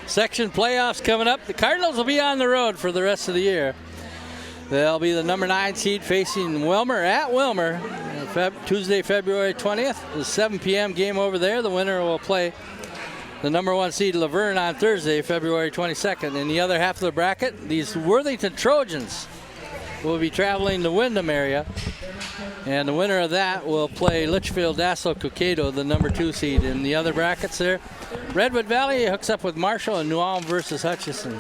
Section playoffs coming up. The Cardinals will be on the road for the rest of the year. They'll be the number 9 seed facing Wilmer at Wilmer Tuesday, February 20th. The 7 p.m. game over there. The winner will play the number 1 seed Laverne on Thursday, February 22nd. In the other half of the bracket, these Worthington Trojans will be traveling the Windham area. And the winner of that will play Litchfield-Dassel-Cokato, the number 2 seed. In the other brackets there, Redwood Valley hooks up with Marshall and New Ulm versus Hutchinson.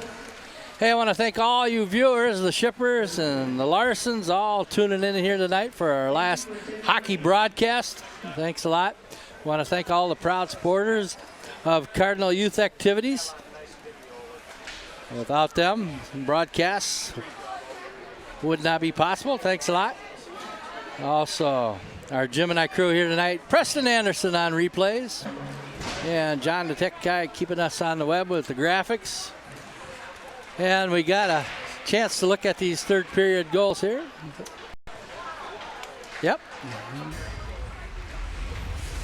Hey, I want to thank all you viewers, the Shippers and the Larsons, all tuning in here tonight for our last hockey broadcast. Thanks a lot. I want to thank all the proud supporters of Cardinal Youth Activities. Without them, broadcasts would not be possible. Thanks a lot. Also, our Gemini crew here tonight, Preston Anderson on replays, and John the tech guy keeping us on the web with the graphics. And we got a chance to look at these third period goals here. Yep.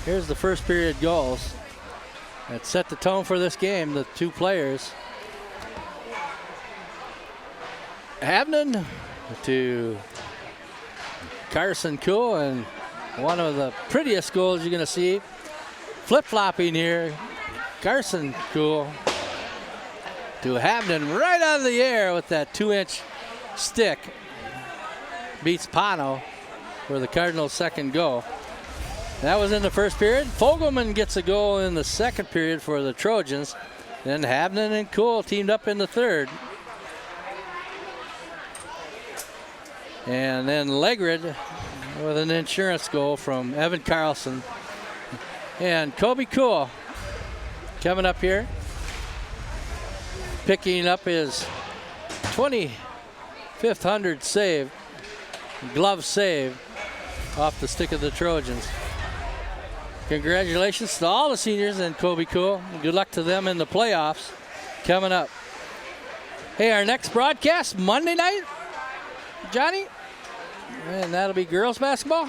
Here's the first period goals that set the tone for this game, the 2 players. Havnen to Carson Cool, and one of the prettiest goals you're going to see. Flip-flopping here. Carson Cool to Havnen right out of the air with that 2-inch stick. Beats Pano for the Cardinals' second goal. That was in the first period. Fogelman gets a goal in the second period for the Trojans. Then Havnen and Cool teamed up in the third. And then Legrid with an insurance goal from Evan Carlson. And Kobe Cool coming up here, picking up his 25th 100 save, glove save off the stick of the Trojans. Congratulations to all the seniors and Kobe Cool. Good luck to them in the playoffs coming up. Hey, our next broadcast Monday night, Johnny, and that'll be girls basketball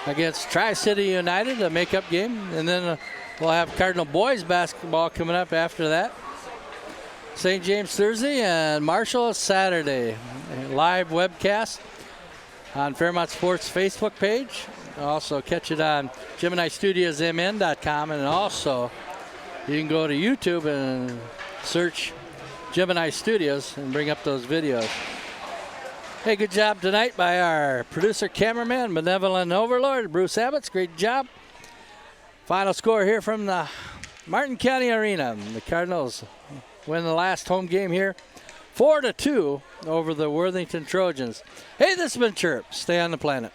against Tri-City United, a makeup game, and then we'll have Cardinal boys basketball coming up after that. St. James Thursday and Marshall Saturday. A live webcast on Fairmont Sports Facebook page. Also catch it on GeminiStudiosMN.com, and also you can go to YouTube and search Gemini Studios and bring up those videos. Hey, good job tonight by our producer, cameraman, benevolent overlord, Bruce Abbott's. Great job. Final score here from the Martin County Arena. The Cardinals win the last home game here, 4-2 over the Worthington Trojans. Hey, this has been Chirp. Stay on the planet.